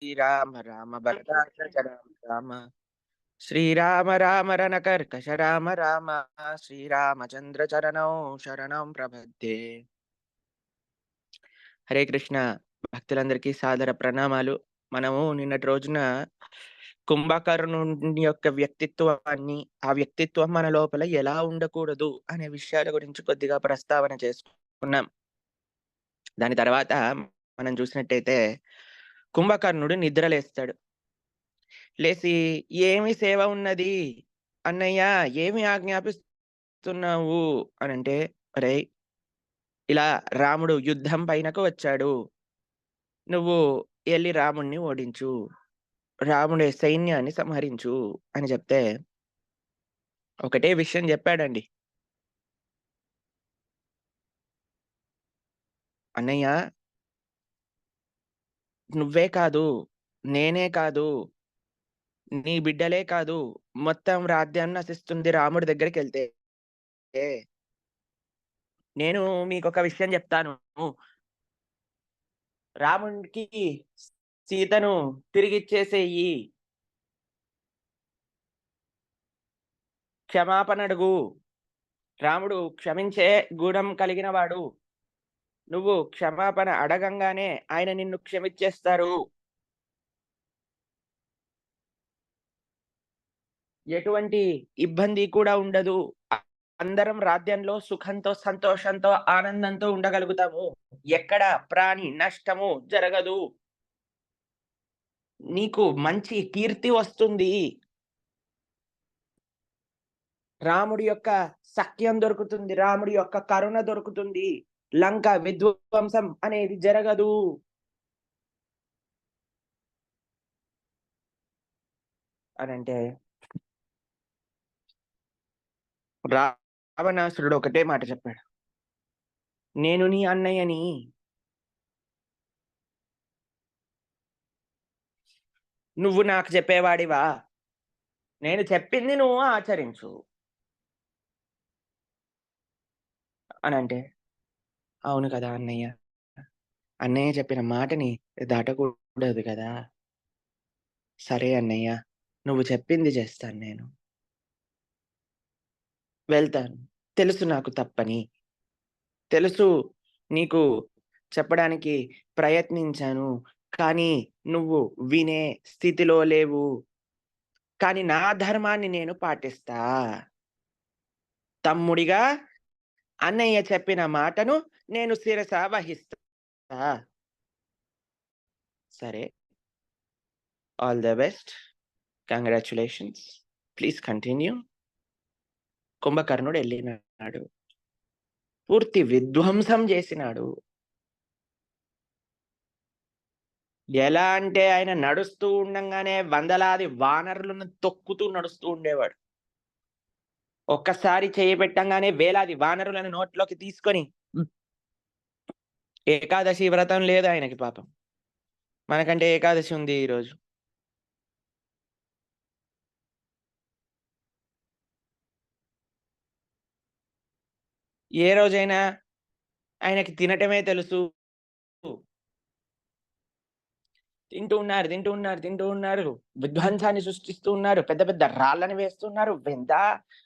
శ్రీరామ రామ భరతాగ్రజ రామ రామ శ్రీరామ రామ రణకర్కశ రామ రామ శ్రీరామచంద్ర చరణౌ శరణం ప్రపద్యే. హరే కృష్ణ. భక్తులందరికీ సాదర ప్రణామాలు. మనము నిన్నటి రోజున కుంభకర్ణుని యొక్క వ్యక్తిత్వాన్ని, ఆ వ్యక్తిత్వం మన లోపల ఎలా ఉండకూడదు అనే విషయాల గురించి కొద్దిగా ప్రస్తావన చేసుకున్నాం. దాని తర్వాత మనం చూసినట్టయితే కుంభకర్ణుడు నిద్రలేస్తాడు. లేసి "ఏమి సేవ ఉన్నది అన్నయ్య, ఏమి ఆజ్ఞాపిస్తున్నావు" అనంటే, "ఒరేయ్! ఇలా రాముడు యుద్ధం పైనకు వచ్చాడు. నువ్వు ఎళ్లి రాముడిని ఓడించు. రాముడి సైన్యాన్ని సంహరించు" అని చెప్తే, ఒకటే విషయం చెప్పాడండి. "అన్నయ్య, నువ్వే కాదు, నేనే కాదు, నీ బిడ్డలే కాదు, మొత్తం రాజ్యం నశిస్తుంది రాముడి దగ్గరికెళ్తే. నేను మీకొక విషయం చెప్తాను. రాముడికి సీతను తిరిగిచ్చేసేయి. క్షమాపణ అడుగు. రాముడు క్షమించే గుణం కలిగినవాడు. నువ్వు క్షమాపణ అడగంగానే ఆయన నిన్ను క్షమించేస్తారు. ఎటువంటి ఇబ్బంది కూడా ఉండదు. అందరం రాజ్యంలో సుఖంతో, సంతోషంతో, ఆనందంతో ఉండగలుగుతాము. ఎక్కడ ప్రాణి నష్టము జరగదు. నీకు మంచి కీర్తి వస్తుంది. రాముడి యొక్క సఖ్యం దొరుకుతుంది. రాముడి యొక్క కరుణ దొరుకుతుంది. లంక విధ్వంసం అనేది జరగదు" అనంటే, రావణాసురుడు ఒకటే మాట చెప్పాడు. "నేను నీ అన్నయ్యని. నువ్వు నాకు చెప్పేవాడివా? నేను చెప్పింది నువ్వు ఆచరించు" అనంటే, "అవును కదా అన్నయ్య. అన్నయ్య చెప్పిన మాటని దాటకూడదు కదా! సరే అన్నయ్య. నువ్వు చెప్పింది చేస్తాను నేను. వెళ్తాను. తెలుసు నాకు తప్పని. తెలుసు నీకు చెప్పడానికి ప్రయత్నించాను. కానీ నువ్వు వినే స్థితిలో లేవు. కానీ నా ధర్మాన్ని నేను పాటిస్తా. తమ్ముడిగా అన్నయ్య చెప్పిన మాటను నేను శిరస వహిస్తా. సరే. All the best. Congratulations. Please continue." కుంభకర్ణుడు ఎళ్ళినాడు. పూర్తి విధ్వంసం జేసినాడు. ఎలా అంటే ఆయన నడుస్తూ ఉండంగానే వందలాది వానరులను తొక్కుతూ నడుస్తూ ఉండేవాడు. ఒక్కసారి చెయ్యి పెట్టంగానే వేలాది వానరులను నోట్లోకి తీసుకొని ఏకాదశి వ్రతం లేదు ఆయనకి పాపం. మనకంటే ఏకాదశి ఉంది ఈరోజు. ఏ రోజైనా ఆయనకి తినటమే తెలుసు. తింటూ ఉన్నారు. విధ్వంసాన్ని సృష్టిస్తూ ఉన్నారు. పెద్ద పెద్ద రాళ్ళని వేస్తున్నారు.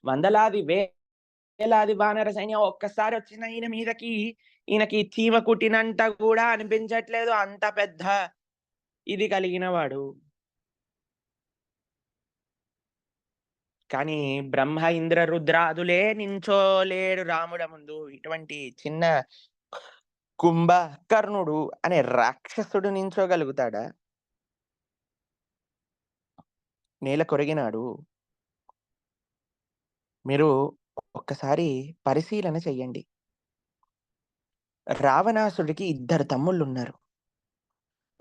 వందలాది వేలాది వానర సైన్యం ఒక్కసారి వచ్చిన ఈయనకి చీమ కుట్టినంత గూడా అనిపించట్లేదు. అంత పెద్ద ఇది కలిగిన వాడు. కానీ బ్రహ్మ, ఇంద్ర, రుద్రాదులే నించోలేడు రాముడ ముందు. ఇటువంటి చిన్న కుంభకర్ణుడు అనే రాక్షసుడు నించోగలుగుతాడా? నేల కొరిగినాడు. మీరు ఒక్కసారి పరిశీలన చెయ్యండి. రావణాసుడికి ఇద్దరు తమ్ముళ్ళున్నారు.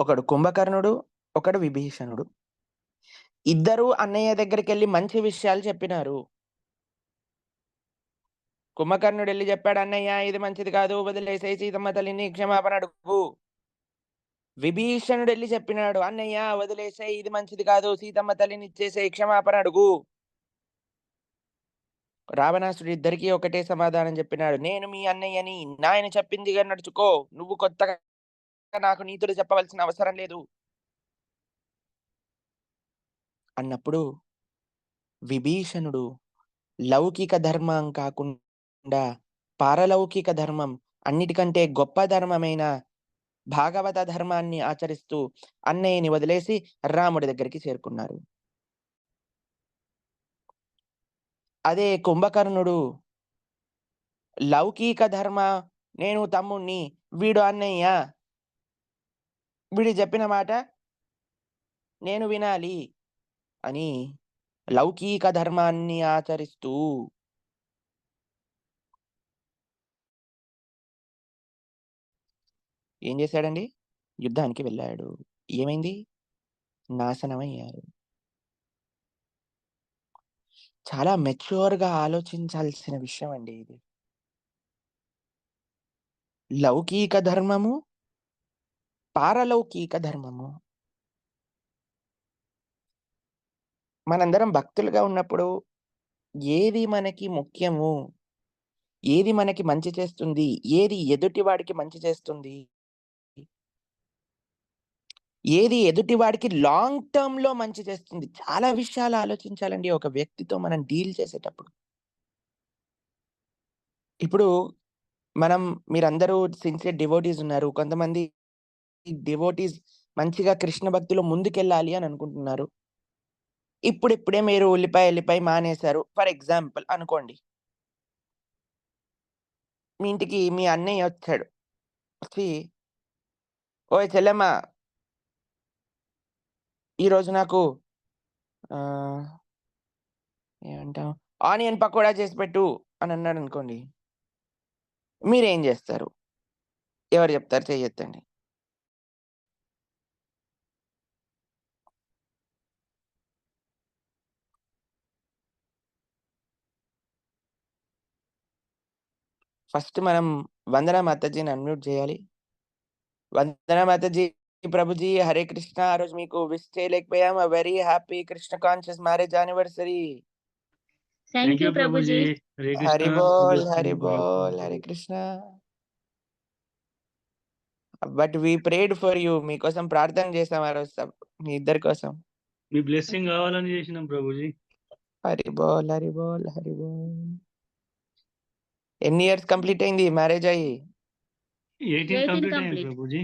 ఒకడు కుంభకర్ణుడు, ఒకడు విభీషణుడు. ఇద్దరూ అన్నయ్య దగ్గరికెళ్లి మంచి విషయాలు చెప్పినారు. కుంభకర్ణుడెళ్లి చెప్పాడు, "అన్నయ్య ఇది మంచిది కాదు. వదిలేసేయి. సీతమ్మ తల్లిని క్షమాపణ అడుగు." విభీషణుడెళ్లి చెప్పినాడు, "అన్నయ్య వదిలేసేయి. ఇది మంచిది కాదు. సీతమ్మ తల్లిని ఇచ్చేసేయి. క్షమాపణ అడుగు." రావణాసుడు ఇద్దరికీ ఒకటే సమాధానం చెప్పినాడు, "నేను మీ అన్నయ్యని. నాయన చెప్పిందిగా నడుచుకో. నువ్వు కొత్తగా నాకు నీతులు చెప్పవలసిన అవసరం లేదు." అన్నప్పుడు విభీషణుడు లౌకిక ధర్మం కాకుండా పారలౌకిక ధర్మం, అన్నిటికంటే గొప్ప ధర్మమైన భాగవత ధర్మాన్ని ఆచరిస్తూ అన్నయ్యని వదిలేసి రాముడి దగ్గరికి చేరుకున్నారు. అదే కుంభకర్ణుడు లౌకీక ధర్మ, నేను తమ్ముడిని, వీడు అన్నయ్య, వీడు చెప్పిన మాట నేను వినాలి అని లౌకీక ధర్మాన్ని ఆచరిస్తూ ఏం చేశాడండి? యుద్ధానికి వెళ్ళాడు. ఏమైంది? నాశనమయ్యారు. చాలా మెచ్యూర్‌గా ఆలోచించాల్సిన విషయం అండి ఇది. లౌకీక ధర్మము, పారలౌకిక ధర్మము. మనందరం భక్తులుగా ఉన్నప్పుడు ఏది మనకి ముఖ్యము? ఏది మనకి మంచి చేస్తుంది? ఏది ఎదుటి వాడికి మంచి చేస్తుంది? ఏది ఎదుటి వాడికి లాంగ్ టర్మ్‌లో మంచి చేస్తుంది? చాలా విషయాలు ఆలోచించాలండి ఒక వ్యక్తితో మనం డీల్ చేసేటప్పుడు. ఇప్పుడు మనం మీరందరూ సిన్సియర్ డివోటీస్ ఉన్నారు. కొంతమంది డివోటీస్ మంచిగా కృష్ణ భక్తిలో ముందుకెళ్ళాలి అని అనుకుంటున్నారు. ఇప్పుడిప్పుడే మీరు ఎల్లిపాయ మానేశారు. ఫర్ ఎగ్జాంపుల్ అనుకోండి. మీ ఇంటికి మీ అన్నయ్య వచ్చాడు. వచ్చి, "ఓయ్ చెల్లెమ్మ, ఈరోజు నాకు ఆహ్, ఏమంటాం ఆనియన్ పకోడా చేసి పెట్టు" అని అన్నాడనుకోండి. మీరేం జేస్తారు? ఎవరు జెప్తారు? చెయ్యెత్తండి. ఫస్ట్ మనం వందన మాతాజీని అన్‌మ్యూట్ జేయాలి. వందన మాతాజీ, ప్రభుజీ హరే కృష్ణ. ఆ రోజు మీకు విష్ చేయలేకపోయాం. Very happy Krishna conscious marriage anniversary. Thank you Prabhuji. Hare Krishna. Hari బోల్, హరి బోల్, Hare Krishna. But we prayed for you. మీకోసం ప్రార్థన చేసాం ఆ రోజు మీ ఇద్దరి కోసం. మీ బ్లెస్సింగ్ కావాలని చేసినాం ప్రభుజీ. హరి బోల్, హరి బోల్, హరి బోల్. ఎన్ని ఇయర్స్ కంప్లీట్ అయింది మ్యారేజ్ అయ్యి? 18 కంప్లీట్ అయింది Prabhuji.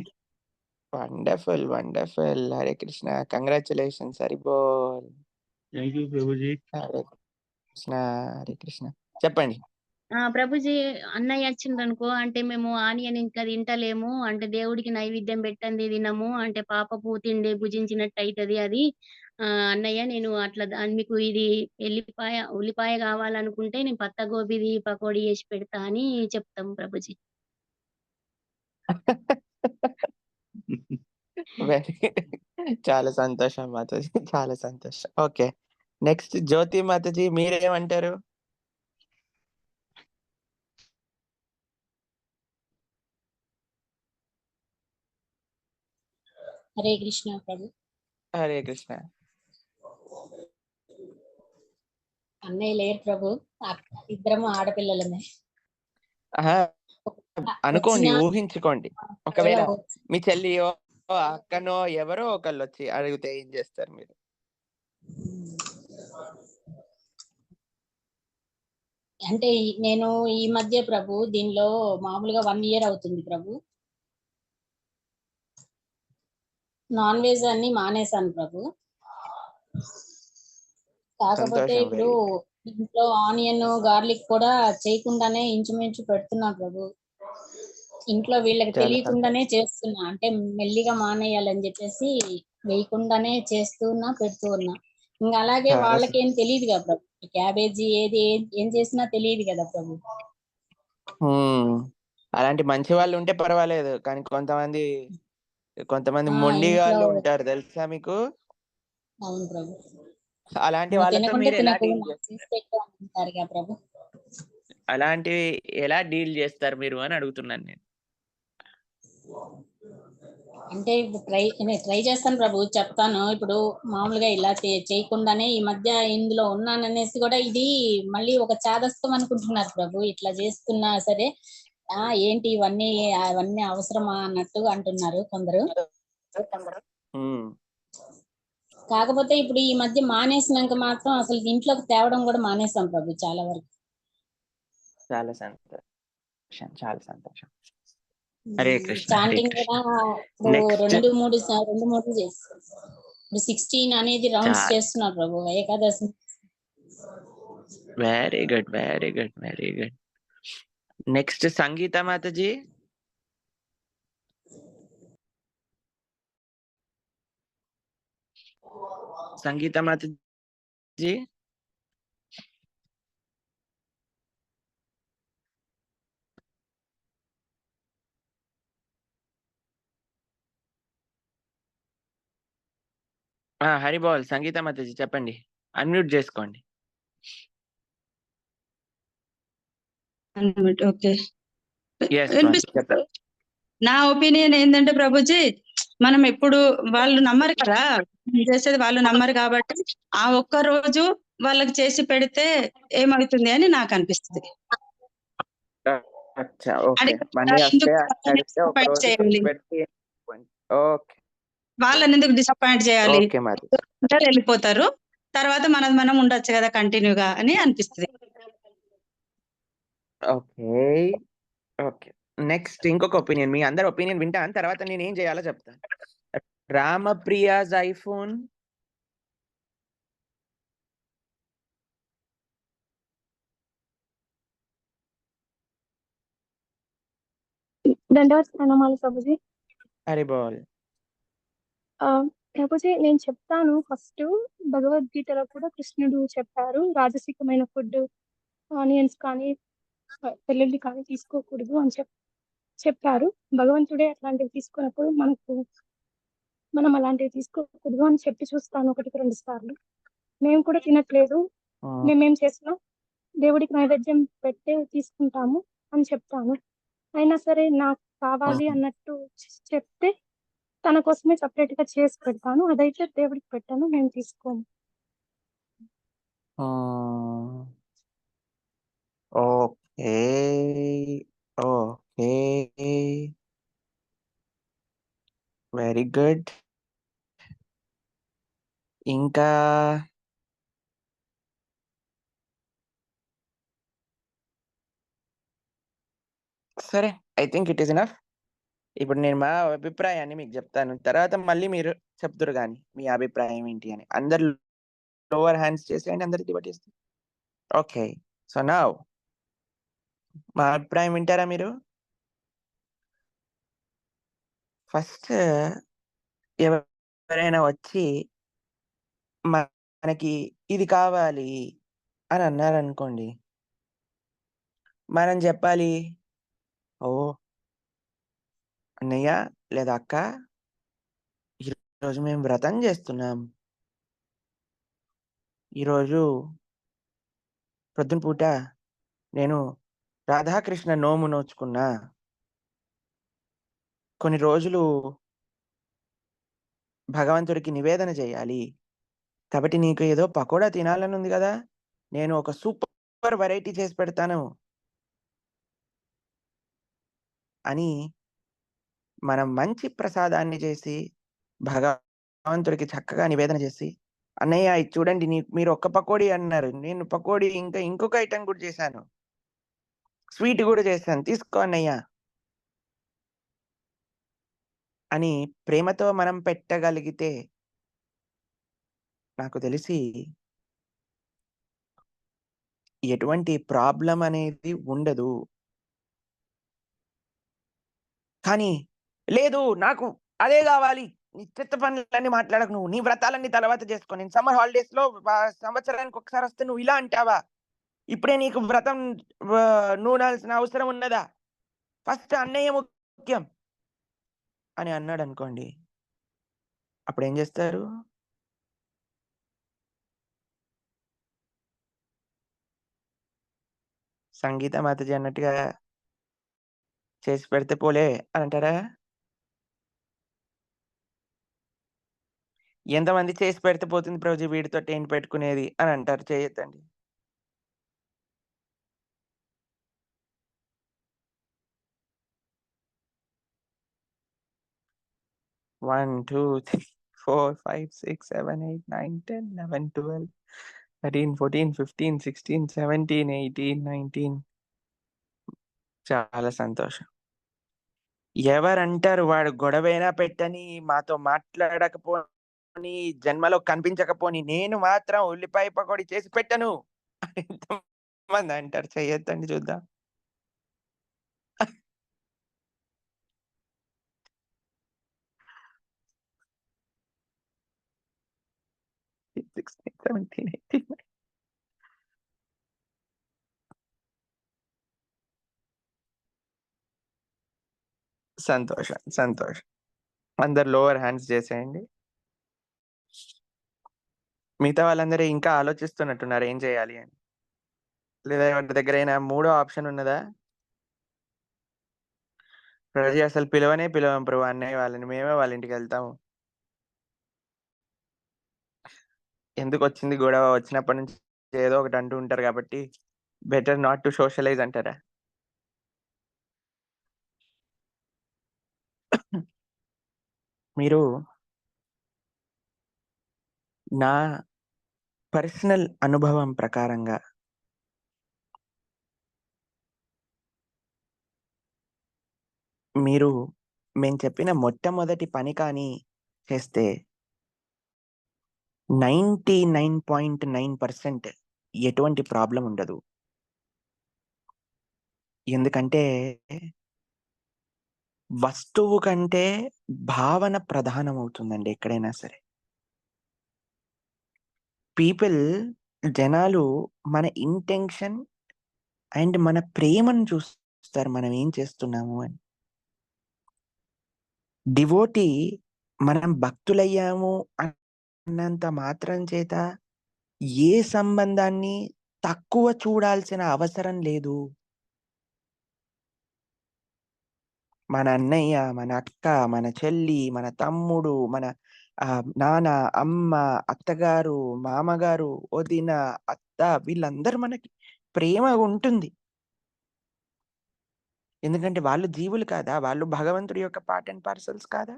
Wonderful, wonderful. Hare Krishna. Congratulations. Hari బోల్. Thank you Prabhuji. హరే కృష్ణ, హరే కృష్ణ. చెప్పండి. ప్రభుజీ, అన్నయ్య వచ్చిండ్రనుకో అంటే మేము ఆనియన్ ఇంకా తింటలేము. అంటే దేవుడికి నైవేద్యం పెట్టంది తినము. అంటే పాపపు తిండి భుజించినట్టు అయితది అది. అన్నయ్య నేను అట్లా మీకు ఇది ఉల్లిపాయ కావాలనుకుంటే నేను పత్త గోబీది పకోడీ చేసి పెడతా అని చెప్తాం ప్రభుజీ. వెరీ చాలా సంతోషం మాతాజీ. చాలా సంతోషం. ఓకే. నెక్స్ట్ జ్యోతి మాతాజీ మీరేమంటారు? హరే కృష్ణ ప్రభు. హరే కృష్ణ. అన్నయ్య లేరు ప్రభు. ఇద్దరము ఆడపిల్లలమే. ఆహా! అనుకోండి, ఊహించుకోండి. ఒకవేళ మీ చెల్లియో, అక్కనో ఎవరో ఒకళ్ళొచ్చి అడిగితే ఏం చేస్తారు మీరు? అంటే నేను ఈ మధ్య ప్రభు దీనిలో మామూలుగా 1 ఇయర్ అవుతుంది ప్రభు. నాన్ వెజ్ అన్ని మానేశాను ప్రభు. కాకపోతే సంతోషం. ఇప్పుడు ఇంట్లో ఆనియన్ గార్లిక్ కూడా చేయకుండానే ఇంచుమించు పెడుతున్నా ప్రభు. ఇంట్లో వీళ్ళకి చాలా తెలియకుండానే సంతోషం. చేస్తున్నా. అంటే మెల్లిగా మానేయాలని చెప్పేసి వేయకుండానే పెడుతూ ఉన్నా. ఇంకా అలాగే చాలా వాళ్ళకేం తెలియదు కదా ప్రభు. క్యాబేజీ ఏది ఏం చేసినా తెలియదు కదా ప్రభు. అలాంటి మంచి వాళ్ళు ఉంటే పర్వాలేదు. కానీ కొంతమంది మొండి ఇంట్లో వాళ్ళు ఉంటారు తెలుసా మీకు? అవును ప్రభు. అలాంటి నువ్వు వాళ్ళతో తినకుంటే మీరు ఎలా తినకు, డీల్ నాకు చేసి చేస్తారు? పెట్టు అంటారు కదా ప్రభు. అలాంటివి ఎలా డీల్ చేస్తారు మీరు అని అడుగుతున్నాను నేను. అంటే ట్రై చేస్తాను ప్రభు, చెప్తాను. ఇప్పుడు మామూలుగా ఇలా చేయకుండానే ఈ మధ్య ఇందులో ఉన్నాననేసి కూడా ఇది మళ్ళీ ఒక చాదస్తం అనుకుంటున్నారు ప్రభు. ఇట్లా చేస్తున్నా సరే ఏంటి అవన్నీ అవసరమా అన్నట్టు అంటున్నారు కొందరు. కాకపోతే ఇప్పుడు ఈ మధ్య మానేసినాక మాత్రం అసలు ఇంట్లోకి తేవడం కూడా మానేసాం ప్రభు చాలా వరకు. చాలా సంతోషం, చాలా సంతోషం. హరే కృష్ణ, హరే చాంటింగ్ కృష్ణ. కూడా ఇప్పుడు నెక్స్ట్ రెండు మూడు చేస్తారు. ఇప్పుడు 16 అనేది రౌండ్స్ చేస్తున్నారు ప్రభు Ekadashi. Very good, very good, very good. Next Sangeeta మాతాజీ. సంగీత మాతాజీ. హరిబోల్ సంగీత మాతాజీ చెప్పండి, అన్మ్యూట్ చేసుకోండి. ఓకే, Yes, వినిపిస్తుంది. చెప్పండి. నా ఒపీనియన్ ఏంటంటే ప్రభుజీ, మనం ఎప్పుడు వాళ్ళు నమ్మరు కదా, చేసేది వాళ్ళు నమ్మరు కాబట్టి ఆ ఒక్క రోజు వాళ్ళకి చేసి పెడితే ఏమవుతుంది అని నాకు అనిపిస్తుంది. అచ్చా, ఓకే. అడిగి మనీ వస్తే ఎందుకు అడిగితే ఒక disappoint రోజు చేయాలి? పెట్టి ఓకే, వాళ్ళని ఎందుకు డిసప్పాయింట్ చేయాలి? ఓకే మాది. అందరూ వెళ్ళిపోతారు, తర్వాత మనం ఉండొచ్చు కదా కంటిన్యూగా అని అనిపిస్తుంది. Okay, okay. నెక్స్ట్ ఇంకొక ఒపీనియన్, మీ అందరి ఒపీనియన్ వింటాను, తర్వాత నేను ఏం చేయాలో చెప్తాను. రామప్రియాస్ ఐఫోన్. దండవత్ ప్రణామాలు ప్రభుజీ. హరి బోల్. ప్రభుజీ నేను చెప్తాను. ఫస్ట్ భగవద్గీతలో కూడా కృష్ణుడు చెప్పారు, రాజసికమైన ఫుడ్, ఆనియన్స్ కానీ వెల్లుల్లి కానీ తీసుకోకూడదు అని చెప్పారు. భగవంతుడే అట్లాంటివి తీసుకున్నప్పుడు మనం అలాంటివి తీసుకోకూడదు అని చెప్పి చూస్తాను 1-2 సార్లు. మేము కూడా తినట్లేదు, మేమేం చేసినా దేవుడికి నైవేద్యం పెట్టే తీసుకుంటాము అని చెప్తాను. అయినా సరే నాకు కావాలి అన్నట్టు చెప్తే తన కోసమే సపరేట్ గా చేసి పెడతాను. అదైతే దేవుడికి పెట్టాను, మేము తీసుకోము. Okay, okay, very good. ఇంకా సరే, I think it is enough. ఇప్పుడు నేను మా అభిప్రాయాన్ని మీకు చెప్తాను, తర్వాత మళ్ళీ మీరు చెప్తురు కానీ మీ అభిప్రాయం ఏంటి అని. అందరు లోవర్ హ్యాండ్స్ చేసేయండి, అందరికి డివైడ్ చేస్తే. ఓకే, సో నౌ మా అభిప్రాయం వింటారా మీరు? ఫస్ట్ ఎవరైనా వచ్చి మనకి ఇది కావాలి అని అన్నారనుకోండి, మనం చెప్పాలి, ఓ అన్నయ్య లేదా అక్క, ఈరోజు మేము వ్రతం చేస్తున్నాం, ఈరోజు ప్రొద్దున పూట నేను రాధాకృష్ణ నోము నోచుకున్నా, కొన్ని రోజులు భగవంతుడికి నివేదన చేయాలి, కాబట్టి నీకు ఏదో పకోడా తినాలని ఉంది కదా, నేను ఒక సూపర్ వెరైటీ చేసి పెడతాను అని మనం మంచి ప్రసాదాన్ని చేసి భగవంతుడికి చక్కగా నివేదన చేసి, అన్నయ్య ఇది చూడండి, మీరు ఒక్క పకోడీ అన్నారు, నేను పకోడీ ఇంకా ఇంకొక ఐటెం కూడా చేశాను, స్వీట్ కూడా చేశాను, తీసుకో అన్నయ్య అని ప్రేమతో మనం పెట్టగలిగితే నాకు తెలిసి ఎటువంటి ప్రాబ్లం అనేది ఉండదు. కానీ లేదు నాకు అదే కావాలి, నీ చెత్త పనులన్నీ మాట్లాడకు, నువ్వు నీ వ్రతాలన్నీ తర్వాత చేసుకో, నేను సమ్మర్ హాలిడేస్ లో సంవత్సరానికి ఒకసారి వస్తే నువ్వు ఇలా అంటావా, ఇప్పుడే నీకు వ్రతం నూనాల్సిన అవసరం ఉన్నదా, ఫస్ట్ అన్నయ్య ముఖ్యం అని అన్నాడు అనుకోండి, అప్పుడు ఏం చేస్తారు? సంగీత మాతాజీ అన్నట్టుగా చేసి పెడితే పోలే అని అంటారా? ఎంతమంది చేసి పెడితే పోతుంది ప్రభుజీ, వీడితో ఏంటి పెట్టుకునేది అని అంటారు? చేయొద్దండి. One two three 4, 5, 6, 7, 8, 9, 10, 11, 12, 13, 14, 15, 16, 17, 18, 19. చాలా సంతోషం. ఎవరంటారు వాడు గొడవైనా పెట్టని, మాతో మాట్లాడకపోని, జన్మలో కనిపించకపోని, నేను మాత్రం ఉల్లిపాయ పకోడీ చేసి పెట్టను అని ఎంతమంది అంటారు? చెయ్యొద్దండి చూద్దాం. సంతోషం. సంతోషం. అందరు లోవర్ హ్యాండ్స్ చేసేయండి. మిగతా వాళ్ళందరూ ఇంకా ఆలోచిస్తున్నట్టున్నారు ఏం చేయాలి అని. లేదా ఎవరి దగ్గరైనా మూడో ఆప్షన్ ఉన్నదా? రోజు అసలు పిలవనే పిలవం ప్రభు అన్నయ్య వాళ్ళని. మేమే వాళ్ళ ఇంటికెళ్తాము. ఎందుకొచ్చింది గొడవ? వచ్చినప్పటి నుంచి ఏదో ఒకటి అంటూ ఉంటారు కాబట్టి బెటర్ నాట్ టు సోషలైజ్ అంటారా? మీరు నా పర్సనల్ అనుభవం ప్రకారంగా మీరు మేము చెప్పిన మొట్టమొదటి పని కానీ చేస్తే 99.9% ఎటువంటి ప్రాబ్లం ఉండదు. ఎందుకంటే వస్తువు కంటే భావన ప్రధానమవుతుందండి ఎక్కడైనా సరే. జనాలు మన ఇంటెన్షన్ అండ్ మన ప్రేమను చూస్తారు మనం ఏం చేస్తున్నాము అని. డివోటీ మనం భక్తులయ్యాము అన్నంత మాత్రం చేత ఏ సంబంధాన్ని తక్కువ చూడాల్సిన అవసరం లేదు. మన అన్నయ్య, మన అక్క, మన చెల్లి, మన తమ్ముడు, మన నాన్న, అమ్మ, అత్తగారు, మామగారు, వదిన, అత్త వీళ్ళందరూ మనకి ప్రేమ ఉంటుంది. ఎందుకంటే వాళ్ళు జీవులు కాదా? వాళ్ళు భగవంతుడి యొక్క పార్ట్ అండ్ పార్సల్స్ కాదా?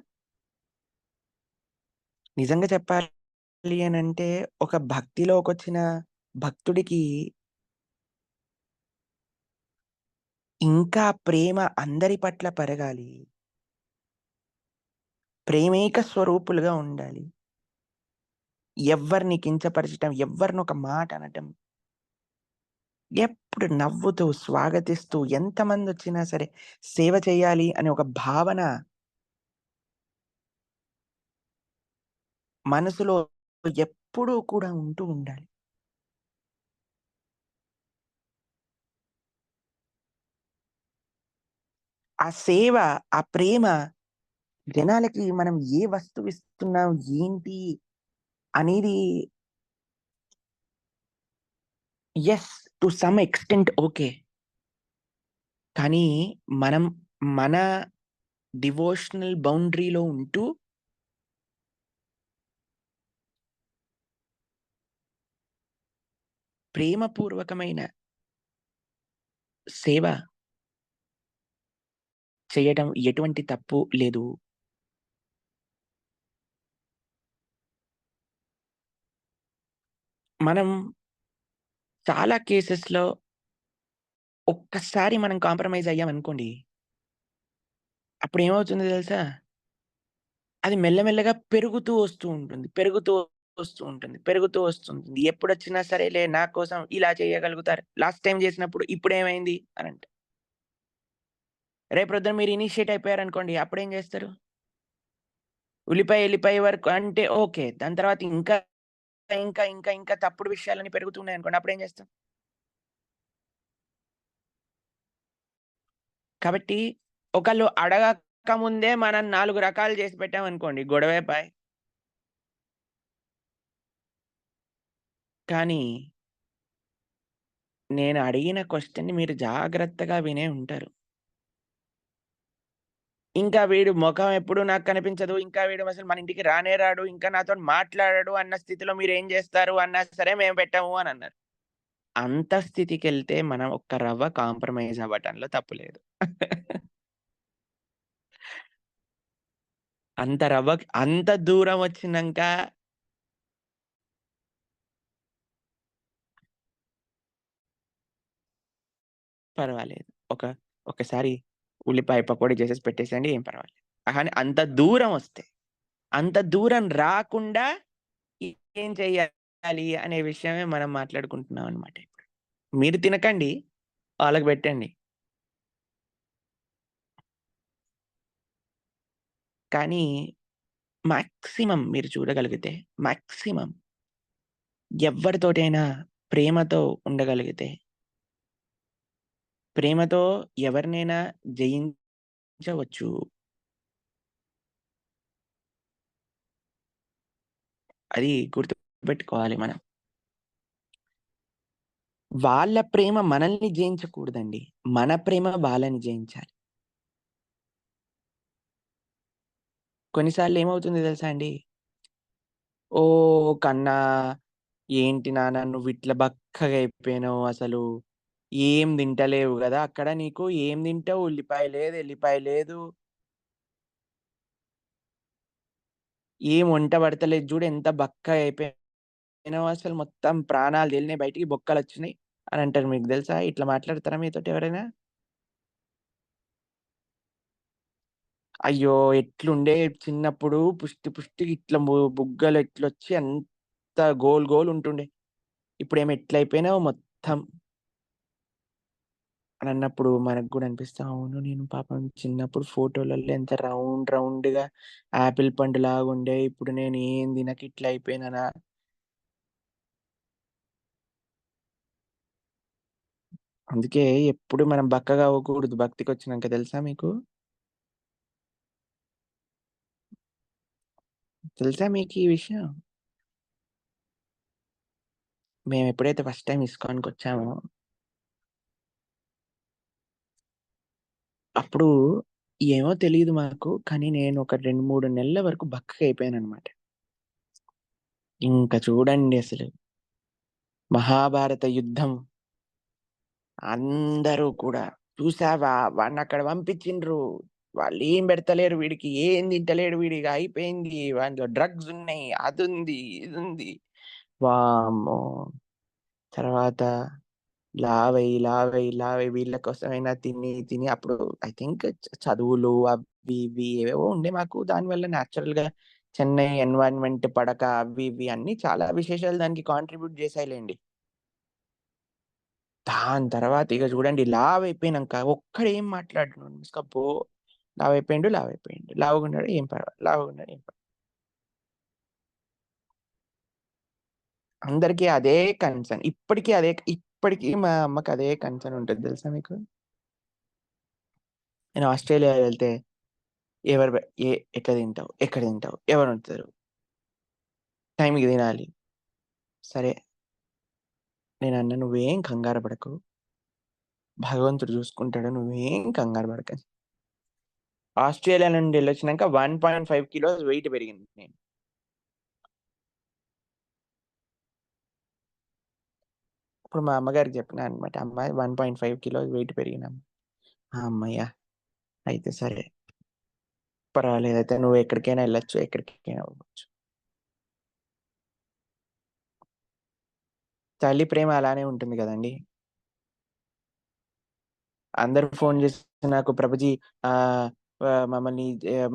నిజంగా చెప్పాలి అనంటే ఒక భక్తిలోకొచ్చిన భక్తుడికి ఇంకా ప్రేమ అందరి పట్ల పెరగాలి. ప్రేమేక స్వరూపులుగా ఉండాలి. ఎవ్వరిని కించపరచటం, ఎవ్వరిని ఒక మాట అనటం, ఎప్పుడు నవ్వుతూ, స్వాగతిస్తూ ఎంతమందొచ్చినా సరే సేవ చేయాలి అనే ఒక భావన మనసులో ఎప్పుడూ కూడా ఉంటూ ఉండాలి. ఆ సేవ, ఆ ప్రేమ జనాలకి మనం ఏ వస్తువు ఇస్తున్నాం, ఏంటి అనేది yes to some extent okay. కానీ మనం మన డివోషనల్ బౌండరీలో ఉంటూ ప్రేమపూర్వకమైన సేవ చేయటం ఎటువంటి తప్పు లేదు. మనం చాలా కేసెస్‌లో ఒక్కసారి మనం కాంప్రమైజ్ అయ్యామనుకోండి, అప్పుడేమవుతుందో తెలుసా? అది మెల్లమెల్లగా పెరుగుతూ వస్తూ ఉంటుంది. పెరుగుతూ వస్తూ ఉంటుంది. పెరుగుతూ వస్తుంటుంది. ఎప్పుడొచ్చినా సరేలే నా కోసం ఇలా చేయగలుగుతారు. లాస్ట్ టైమ్ చేసినప్పుడు ఇప్పుడేమైంది అనంట. రేపొద్దున మీరు ఇనిషియేట్ అయిపోయారనుకోండి అప్పుడేం చేస్తారు? ఎల్లిపాయ వరకు అంటే ఓకే. దాని తర్వాత ఇంకా తప్పుడు విషయాలన్నీ పెరుగుతున్నాయనుకోండి అప్పుడేం చేస్తాం? కాబట్టి ఒకళ్ళు అడగక ముందే మనం 4 రకాలు చేసి పెట్టామనుకోండి గొడవే పాయ్. కానీ నేను అడిగిన క్వెషన్‌ని మీరు జాగ్రత్తగా వినే ఉంటారు. ఇంకా వీడు మొఖం ఎప్పుడు నాకు కనిపించదు. ఇంకా వీడు అసలు మన ఇంటికి రానే రాడు. ఇంకా నాతోని మాట్లాడడు అన్న స్థితిలో మీరేం చేస్తారు అన్నా సరే మేము పెట్టము అనన్నారు. అంత స్థితికెళ్తే మనం ఒక్క రవ్వ కాంప్రమైజ్ అవ్వటంలో తప్పు లేదు. అంత దూరం వచ్చినాక పర్వాలేదు. ఒకసారి ఉల్లిపాయ పకోడీ చేసేసి పెట్టేసేయండి, ఏం పర్వాలేదు. కానీ అంత దూరం వస్తే, అంత దూరం రాకుండా ఏం చెయ్యాలి అనే విషయమే మనం మాట్లాడుకుంటున్నాం అన్నమాట ఇప్పుడు. మీరు తినకండి, వాళ్ళకి పెట్టండి. కానీ మాక్సిమం మీరు చూడగలిగితే, మాక్సిమం ఎవరితోటైనా ప్రేమతో ఉండగలిగితే, ప్రేమతో ఎవరినైనా జయించవచ్చు. అది గుర్తుపెట్టుకోవాలి మనం. వాళ్ళ ప్రేమ మనల్ని జయించకూడదండి. మన ప్రేమ వాళ్ళని జయించాలి. కొన్నిసార్లు ఏమవుతుంది తెలుసా అండి? ఓ కన్నా, ఏంటి నాన్న నువ్విట్లా బక్కగా అయిపోయినావు అసలు. ఏం తింటలేవు గదా! అక్కడ నీకు ఏం తింటావు? ఉల్లిపాయ లేదు, ఎల్లిపాయ లేదు. ఏం వంట పడతలేదు జూడు, ఎంత బక్కగా అయిపోయినావు అసలు, మొత్తం ప్రాణాలు తేలినాయి బయటికి, బొక్కలొచ్చినాయి అని అంటారు. మీకు తెలుసా? ఇట్లా మాట్లాడతారా మీతోటి ఎవరైనా? అయ్యో! ఎట్లుండే చిన్నప్పుడు పుష్టిగా ఇట్లా బుగ్గలు ఎట్లొచ్చి అంత గోల్ గోల్ ఉంటుండే. ఇప్పుడేమో ఎట్లయిపోయినావు మొత్తం అని అన్నప్పుడు మనకు గూడా అనిపిస్తా, అవును నేను పాపం చిన్నప్పుడు ఫోటోలలో ఎంత రౌండ్‌గా యాపిల్ పండులాగుండే. ఇప్పుడు నేను ఏం తినక ఇట్లా అయిపోయినానా? అందుకే ఎప్పుడు మనం బక్కగా అవ్వకూడదు భక్తికొచ్చినంక, తెలుసా మీకు? తెలుసా మీకు ఈ విషయం? మేము ఎప్పుడైతే ఫస్ట్ టైమ్ ఇస్కాన్‌కొచ్చామో, అప్పుడు ఏమో తెలీదు మాకు. కానీ నేను ఒక 2, 3 నెలల వరకు బక్కగా అయిపోయానన్నమాట. ఇంక చూడండి అసలు, మహాభారత యుద్ధం అందరూ కూడా, చూసావా వాడినక్కడ పంపించిండ్రు. వాళ్ళేం పెడతలేరు వీడికి, ఏం తింటలేడు వీడు, ఇగ అయిపోయింది. వానిలో డ్రగ్స్ ఉన్నాయి, అదుంది, ఇదుంది. వామ్మో! తర్వాత లావై వీళ్ళ కోసమైనా తిని అప్పుడు ఐ థింక్ చదువులు అవి ఇవి ఏవేవో ఉండే మాకు. దానివల్ల నేచురల్‌గా చెన్నై ఎన్వైర్న్‌మెంట్ పడక అవి ఇవి అన్నీ చాలా విశేషాలు దానికి కాంట్రిబ్యూట్ చేశాయిలెండి. దాని తర్వాత ఇగ చూడండి, లావైపోయినంక ఒక్కడేం మాట్లాడడు. అబ్బో! లావైపోయిండు. లావుగున్నాడు, ఏం పర్వాలేదు. లావుగున్నాడు, ఏం పర్వాలేదు. అందరికీ అదే కన్సర్న్. ఇప్పటికి మా అమ్మకి అదే కన్సర్న్ ఉంటది తెలుసా మీకు? నేను ఆస్ట్రేలియా వెళ్తే ఎవరు బె ఎ ఎట్లా తింటావు? ఎక్కడ తింటావు? ఎవరొండుతారు? టైంకి తినాలి. సరే, నేనన్నా నువ్వేం కంగారు పడకు. భగవంతుడు చూసుకుంటాడు. నువ్వేం కంగారు పడకని. ఆస్ట్రేలియా నుండి ఎళ్ళొచ్చినంక 1.5 కిలోస్ వెయిట్ పెరిగింది నేను. అప్పుడు మా అమ్మగారికి చెప్పినా అన్నమాట. అమ్మ 1.5 కిలోస్ వెయిట్ పెరిగినాం. హమ్మయ్య! అయితే సరే. పర్వాలేదు. అయితే నువ్వు ఎక్కడికైనా ఎళ్ళొచ్చు. ఎక్కడికైనా అవ్వచ్చు. తల్లి ప్రేమ అలానే ఉంటుంది గదండీ! అందరూ ఫోను చేసి నాకు ప్రభుజీ ఆహ్, మమ్మల్ని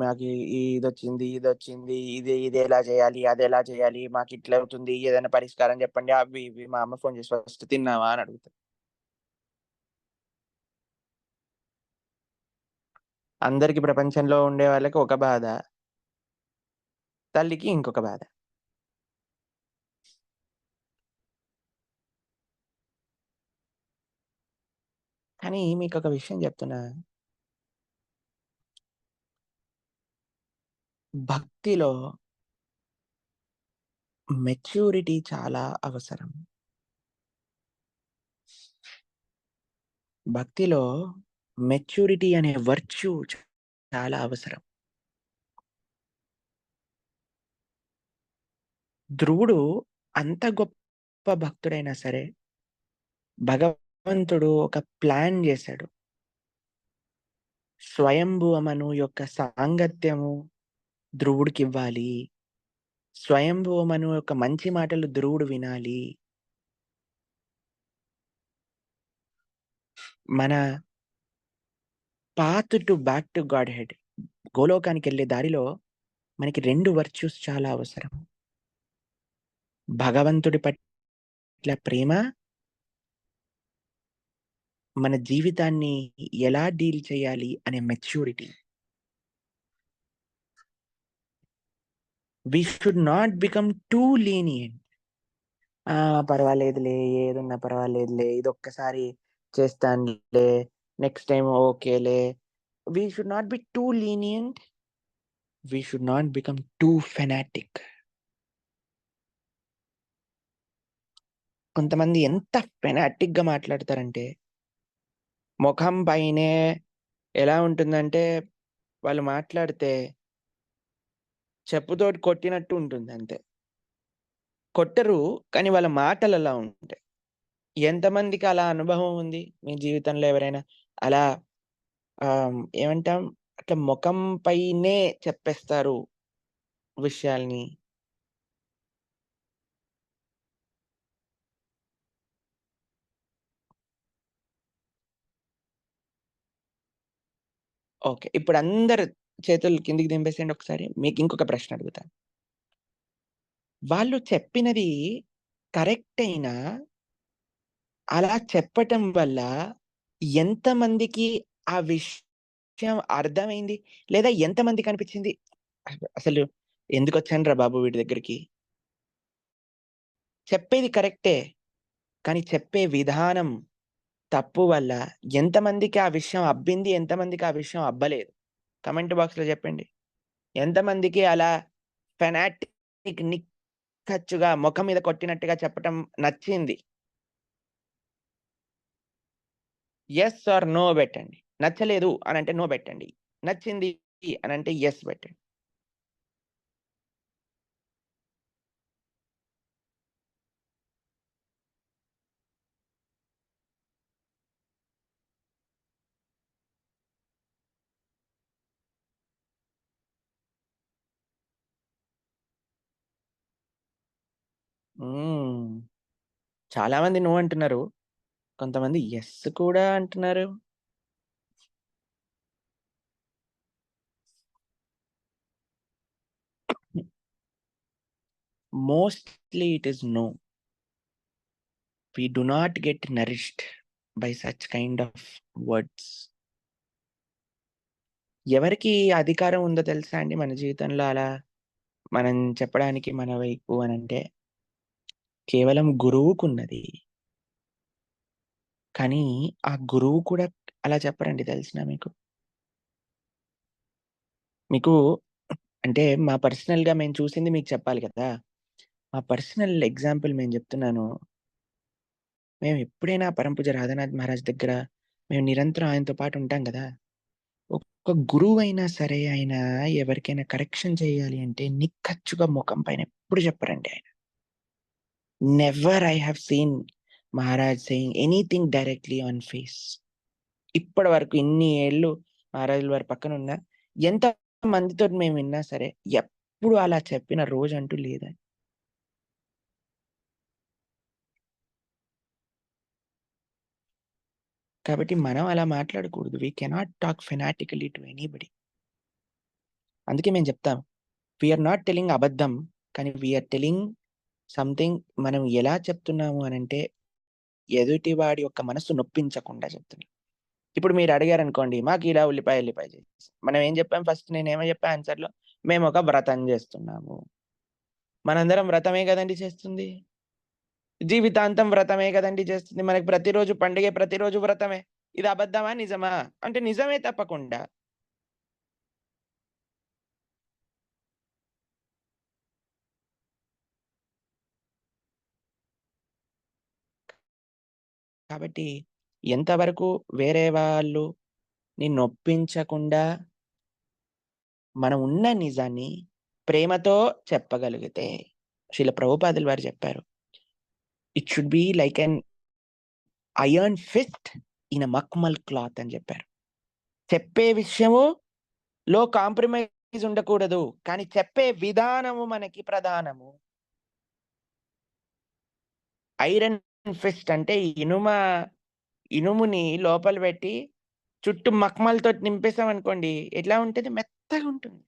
మాకు ఇదొచ్చింది. ఇదెలా చేయాలి? అదెలా చేయాలి? మాకిట్లా అవుతుంది. ఏదైనా పరిష్కారం చెప్పండి. అవి ఇవి మా అమ్మ ఫోను చేసి ఫస్ట్ తిన్నావా అని అడుగుతది. అందరికి ప్రపంచంలో ఉండే వాళ్ళకి ఒక బాధ. తల్లికి ఇంకొక బాధ. కానీ మీకొక విషయం చెప్తున్నా. భక్తిలో మెచ్యూరిటీ చాలా అవసరం. భక్తిలో మెచ్యూరిటీ అనే వర్చ్యూ చాలా అవసరం. ధ్రువుడు అంత గొప్ప భక్తుడైనా సరే, భగవంతుడు ఒక ప్లాన్ జేశాడు. స్వయంభువ మను యొక్క సాంగత్యము ధ్రువుడికి ఇవ్వాలి. స్వయంభూమను యొక్క మంచి మాటలు ధ్రువుడు వినాలి. మన path to back to Godhead, గోలోకానికి వెళ్ళే దారిలో మనకి 2 వర్చ్యూస్ చాలా అవసరం. భగవంతుడి పట్ల ప్రేమ, మన జీవితాన్ని ఎలా డీల్ చేయాలి అనే maturity. We should not become too lenient. పర్వాలేదులే, ఏదున్నా పర్వాలేదులే, ఇది ఒక్కసారి చేస్తానులే, నెక్స్ట్ టైం ఓకేలే. We should not be too lenient. We should not become too fanatic. కొంతమంది ఎంత ఫెనాటిక్ గా మాట్లాడతారంటే, ముఖం పైనే ఎలా ఉంటుందంటే, వాళ్ళు మాట్లాడితే చెప్పుతోటి కొట్టినట్టు ఉంటుంది అంతే. కొట్టరు, కానీ వాళ్ళ మాటలు అలా ఉంటాయి. ఎంతమందికి అలా అనుభవం ఉంది మీ జీవితంలో? ఎవరైనా అలా ఏమంటాం, అట్లా ముఖం పైనే చెప్పేస్తారు విషయాల్ని. ఓకే, ఇప్పుడు అందరు చేతులు కిందికి దింపేసేయండి ఒకసారి. మీకు ఇంకొక ప్రశ్న అడుగుతాను. వాళ్ళు చెప్పినది కరెక్ట్ అయినా అలా చెప్పటం వల్ల ఎంతమందికి ఆ విషయం అర్థమైంది? లేదా ఎంతమందికి అనిపించింది, అసలు ఎందుకొచ్చానురా బాబు వీడి దగ్గరికి? చెప్పేది కరెక్టే, కానీ చెప్పే విధానం తప్పు వల్ల ఎంతమందికి ఆ విషయం అబ్బింది, ఎంతమందికి ఆ విషయం అబ్బలేదు? కమెంట్ బాక్స్‌లో చెప్పండి. ఎంతమందికి అలా ఫెనాటిక్ నిక్కచ్చుగా మొఖం మీద కొట్టినట్టుగా చెప్పటం నచ్చింది? యెస్ ఆర్ నో పెట్టండి. నచ్చలేదు అనంటే నో పెట్టండి. నచ్చింది అనంటే యెస్ పెట్టండి. చాలా మంది నో అంటున్నారు. కొంతమంది యెస్ కూడా అంటున్నారు. Mostly it is no. We do not get nourished by such kind of words. ఎవరికి అధికారం ఉందో తెలుసా అండి మన జీవితంలో అలా మనం చెప్పడానికి మన వైపు అనంటే? కేవలం గురువుకున్నది. కానీ ఆ గురువు కూడా అలా చెప్పరండి, తెలిసినా మీకు? మీకు అంటే మా పర్సనల్‌గా మేము చూసింది మీకు చెప్పాలి కదా! మా పర్సనల్ ఎగ్జాంపుల్ నేను చెప్తున్నాను. మేము ఎప్పుడైనా పరమపూజ్య రాధానాథ్ మహారాజ్ దగ్గర మేము నిరంతరం ఆయనతో పాటు ఉంటాం కదా! ఒక గురువైనా సరే, ఆయన ఎవరికైనా కరెక్షన్ చేయాలి అంటే నిక్కచ్చుగా ముఖం పైన ఎప్పుడు చెప్పరండి ఆయన. Never I have seen Maharaj saying anything directly on face. ఇప్పటి వరకు ఇన్ని ఏళ్ళు మహారాజుల వారి పక్కన ఉన్నా, ఎంత మందితోటి మేము విన్నా సరే, ఎప్పుడు అలా చెప్పిన రోజంటూ లేదండి. కాబట్టి మనం అలా మాట్లాడకూడదు. We cannot talk fanatically to anybody. అందుకే మేము చెప్తాం, వి ఆర్ నాట్ టెల్లింగ్ అబద్ధం, కానీ వి ఆర్ టెల్లింగ్ సంథింగ్. మనం ఎలా చెప్తున్నాము అనంటే, ఎదుటివాడి యొక్క మనస్సు నొప్పించకుండా చెప్తున్నాం. ఇప్పుడు మీరు అడిగారనుకోండి, మాకు ఇలా ఉల్లిపాయ చేసి, మనం ఏం చెప్పాం? ఫస్ట్ నేనేమో చెప్పా ఆన్సర్‌లో, మేము ఒక వ్రతం చేస్తున్నాము. మనందరం వ్రతమే కదండి చేస్తుంది. జీవితాంతం వ్రతమే కదండి చేస్తుంది. మనకి ప్రతిరోజు పండుగే, ప్రతిరోజు వ్రతమే. ఇది అబద్ధమా? నిజమా? అంటే నిజమే తప్పకుండా. కాబట్టి ఎంతవరకు వేరే వాళ్ళుని నొప్పించకుండా మనం ఉన్న నిజాన్ని ప్రేమతో చెప్పగలిగితే, శ్రీల ప్రభుపాదుల వారు చెప్పారు, it should be like an iron fist in a మక్మల్ క్లాత్ అని చెప్పారు. చెప్పే విషయములో కాంప్రమైజ్ ఉండకూడదు, కానీ చెప్పే విధానము మనకి ప్రధానము. ఐరన్ ఫిస్ట్ అంటే ఇనుముని లోపల పెట్టి చుట్టూ మక్మలతో నింపేసామనుకోండి, ఎట్లా ఉంటుంది? మెత్తగా ఉంటుంది.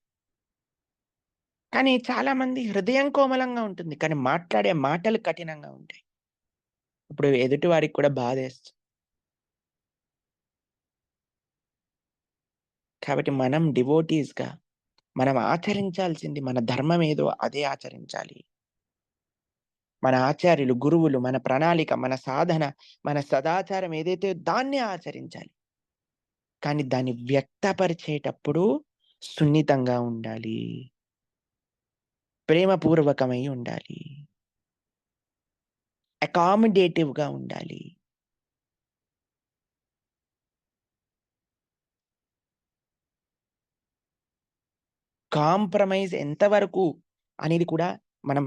కానీ చాలా మంది హృదయం కోమలంగా ఉంటుంది, కానీ మాట్లాడే మాటలు కఠినంగా ఉంటాయి. ఇప్పుడు ఎదుటి వారికి కూడా బాధేస్తుంది. కాబట్టి మనం డివోటీస్‌గా మనం ఆచరించాల్సింది మన ధర్మం ఏదో అదే ఆచరించాలి. మన ఆచార్యులు, గురువులు, మన ప్రణాళిక, మన సాధన, మన సదాచారం ఏదైతే దాన్నే ఆచరించాలి. కానీ దాన్ని వ్యక్తపరిచేటప్పుడు సున్నితంగా ఉండాలి. ప్రేమపూర్వకమై ఉండాలి. అకామిడేటివ్‌గా ఉండాలి. కాంప్రమైజ్ ఎంతవరకు అనేది కూడా మనం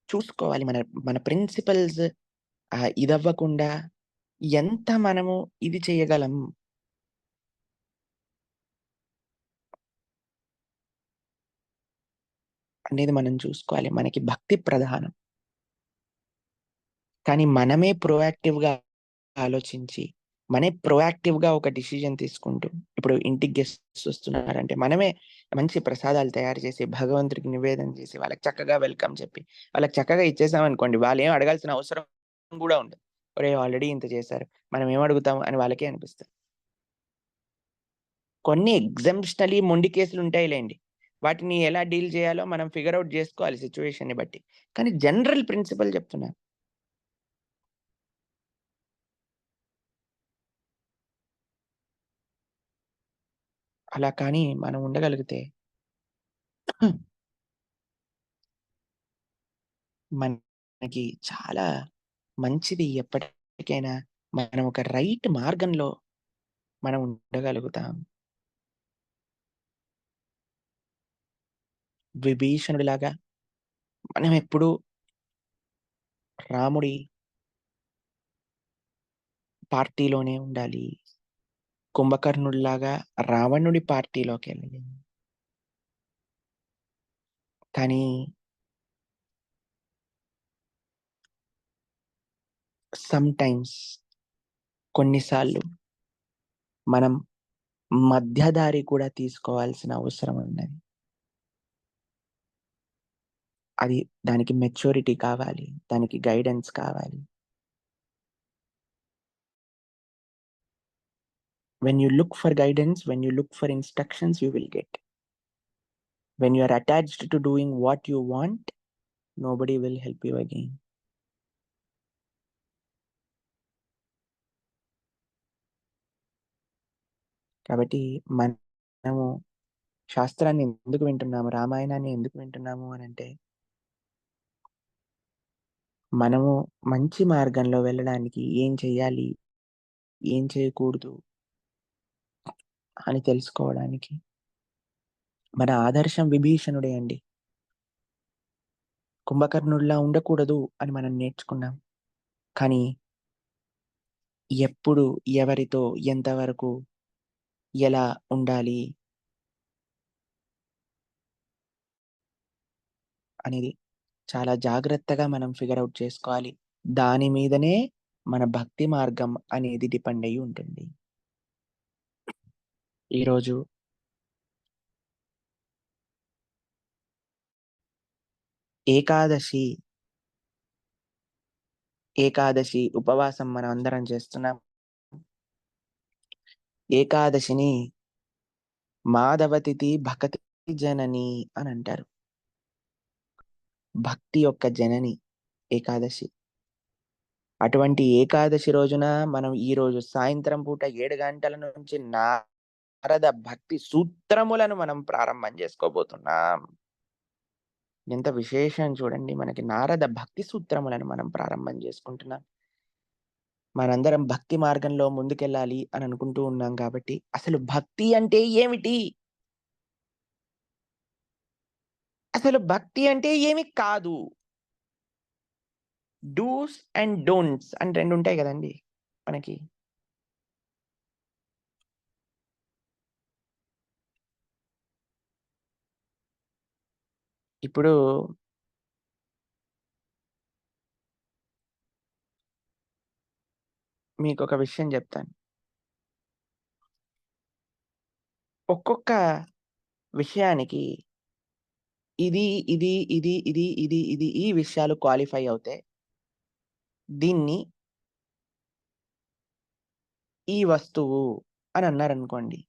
చూసుకోవాలి. మన మన ప్రిన్సిపల్స్ ఇదవ్వకుండా ఎంత మనము ఇది చేయగలం? అనేది మనం చూసుకోవాలి. మనకి భక్తి ప్రధానం. కానీ మనమే ప్రొయాక్టివ్‌గా ఆలోచించి, ప్రొయాక్టివ్‌గా ఒక డిసిజన్ తీసుకుంటూ, ఇప్పుడు ఇంటికి గెస్ట్స్ వస్తున్నారంటే మనమే మంచి ప్రసాదాలు తయారు చేసి, భగవంతుడికి నివేదన చేసి, వాళ్ళకి చక్కగా వెల్కమ్ చెప్పి, వాళ్ళకి చక్కగా ఇచ్చేసామనుకోండి, వాళ్ళేం అడగాల్సిన అవసరం కూడా ఉండదు. ఒరేయ్! ఆల్రెడీ ఇంత చేశారు, మనం ఏం అడుగుతాం అని వాళ్ళకే అనిపిస్తది. కొన్ని ఎగ్జామ్షనలీ మొండి కేసులుంటాయిలెండి. వాటిని ఎలా డీల్ చేయాలో మనం ఫిగర్ ఔట్ చేసుకోవాలి సిట్యుయేషన్‌ని బట్టి. కానీ జనరల్ ప్రిన్సిపల్ చెప్తున్నాను. అలా కానీ మనం ఉండగలిగితే మనకి చాలా మంచిది. ఎప్పటికైనా మనం ఒక రైట్ మార్గంలో మనం ఉండగలుగుతాం. విభీషణుడిలాగా మనం ఎప్పుడూ రాముడి పార్టీలోనే ఉండాలి. కుంభకర్ణుడిలాగా రావణుడి పార్టీలోకెళ్ళలేము. కానీ సమ్‌టైమ్స్ కొన్నిసార్లు మనం మధ్యదారి కూడా తీసుకోవాల్సిన అవసరం ఉన్నది. దానికి మెచ్యూరిటీ కావాలి. దానికి గైడెన్స్ కావాలి. When you look for guidance, when you look for instructions, you will get. When you are attached to doing what you want, nobody will help you again. కాబట్టి మనము శాస్త్రాన్ని ఎందుకు వింటున్నాము? రామాయణాన్ని ఎందుకు వింటున్నాము అనంటే, మనము మంచి మార్గంలో వెళ్ళడానికి ఏం చేయాలి? ఏం చేయకూడదు? అని తెలుసుకోవడానికి. మన ఆదర్శం విభీషణుడే అండి. కుంభకర్ణుడిలా ఉండకూడదు అని మనం నేర్చుకున్నాం. కానీ ఎప్పుడు, ఎవరితో, ఎంతవరకు, ఎలా ఉండాలి అనేది చాలా జాగ్రత్తగా మనం ఫిగర్ ఔట్ చేసుకోవాలి. దాని మీదనే మన భక్తి మార్గం అనేది డిపెండ్ అయ్యి ఉంటుంది. ఈరోజు ఏకాదశి ఉపవాసం మనం అందరం చేస్తున్నాం. ఏకాదశిని మాధవతిథి భక్తి జనని అని అంటారు. భక్తి యొక్క జనని ఏకాదశి. అటువంటి ఏకాదశి రోజున మనం ఈ రోజు సాయంత్రం పూట 7 గంటల నుంచి నారద భక్తి సూత్రములను మనం ప్రారంభం చేసుకోబోతున్నాం. ఎంత విశేషం చూడండి, మనకి నారద భక్తి సూత్రములను మనం ప్రారంభం చేసుకుంటున్నాం. మనందరం భక్తి మార్గంలో ముందుకెళ్ళాలి అని అనుకుంటూ ఉన్నాం కాబట్టి, అసలు భక్తి అంటే ఏమిటి? అసలు భక్తి అంటే ఏమి కాదు. డూస్ అండ్ డోంట్స్ అని 2 ఉంటాయి కదండి మనకి. ఇప్పుడు మీకొక విషయం చెప్తాను. ఒక్కొక్క విషయానికి ఇది, ఇది, ఇది, ఇది, ఇది, ఇది ఈ విషయాలు క్వాలిఫై అవుతే దీన్ని ఈ వస్తువు అని అన్నారనుకోండి.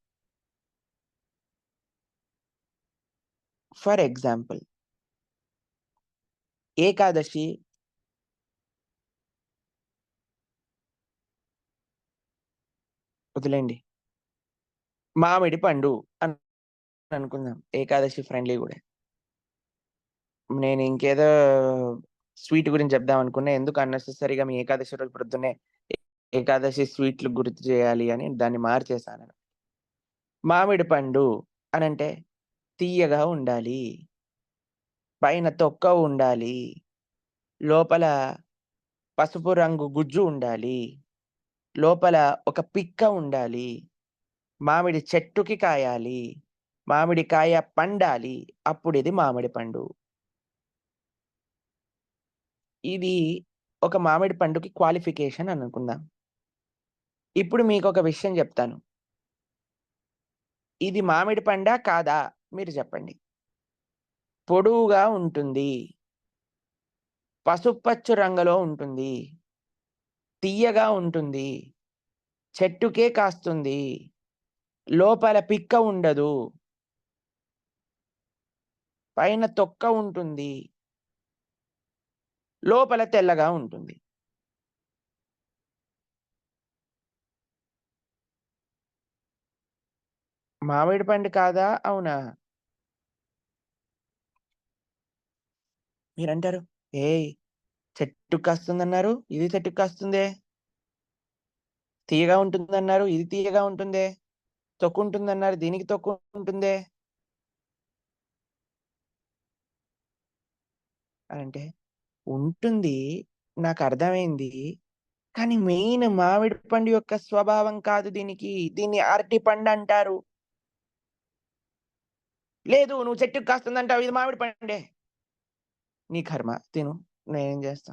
ఫర్ ఎగ్జాంపుల్ ఏకాదశి వదిలేండి. మామిడి పండు అని అనుకుందాం. ఏకాదశి ఫ్రెండ్లీ కూడా. నేను ఇంకేదో స్వీట్ గురించి చెప్దాం అనుకున్నా. ఎందుకు అన్నెసెసరీగా మీ ఏకాదశి రోజు పొద్దున్నే ఏకాదశి స్వీట్లు గుర్తు చేయాలి అని దాన్ని మార్చేశాను. మామిడి పండు అనంటే తీయగా ఉండాలి, పైన తొక్క ఉండాలి, లోపల పసుపు రంగు గుజ్జు ఉండాలి, లోపల ఒక పిక్క ఉండాలి, మామిడి చెట్టుకి కాయాలి, మామిడికాయ పండాలి, అప్పుడు ఇది మామిడి పండు. ఇది ఒక మామిడి పండుకి క్వాలిఫికేషన్ అనుకుందాం. ఇప్పుడు మీకు ఒక విషయం చెప్తాను. ఇది మామిడి పండా కాదా మీరు చెప్పండి. పొడువుగా ఉంటుంది, పసుపచ్చు రంగులో ఉంటుంది, తీయగా ఉంటుంది, చెట్టుకే కాస్తుంది, లోపల పిక్క ఉండదు, పైన తొక్క ఉంటుంది, లోపల తెల్లగా ఉంటుంది. మామిడి పండు కాదా? అవునా? మీరంటారు, ఏయ్ చెట్టుకు కాస్తుందన్నారు, ఇది చెట్టుకు కాస్తుందే. తీయగా ఉంటుందన్నారు, ఇది తీయగా ఉంటుందే. తొక్కు ఉంటుందన్నారు, దీనికి తొక్కు ఉంటుందే అని అంటే ఉంటుంది, నాకు అర్థమైంది. కానీ మెయిన్ మామిడి పండు యొక్క స్వభావం కాదు దీనికి. దీన్ని అరటి పండు అంటారు. లేదు నువ్వు చెట్టుకు కాస్తుందంటావు, ఇది మామిడి పండే. నీ కర్మ, తిను, నేనేం చేస్తా.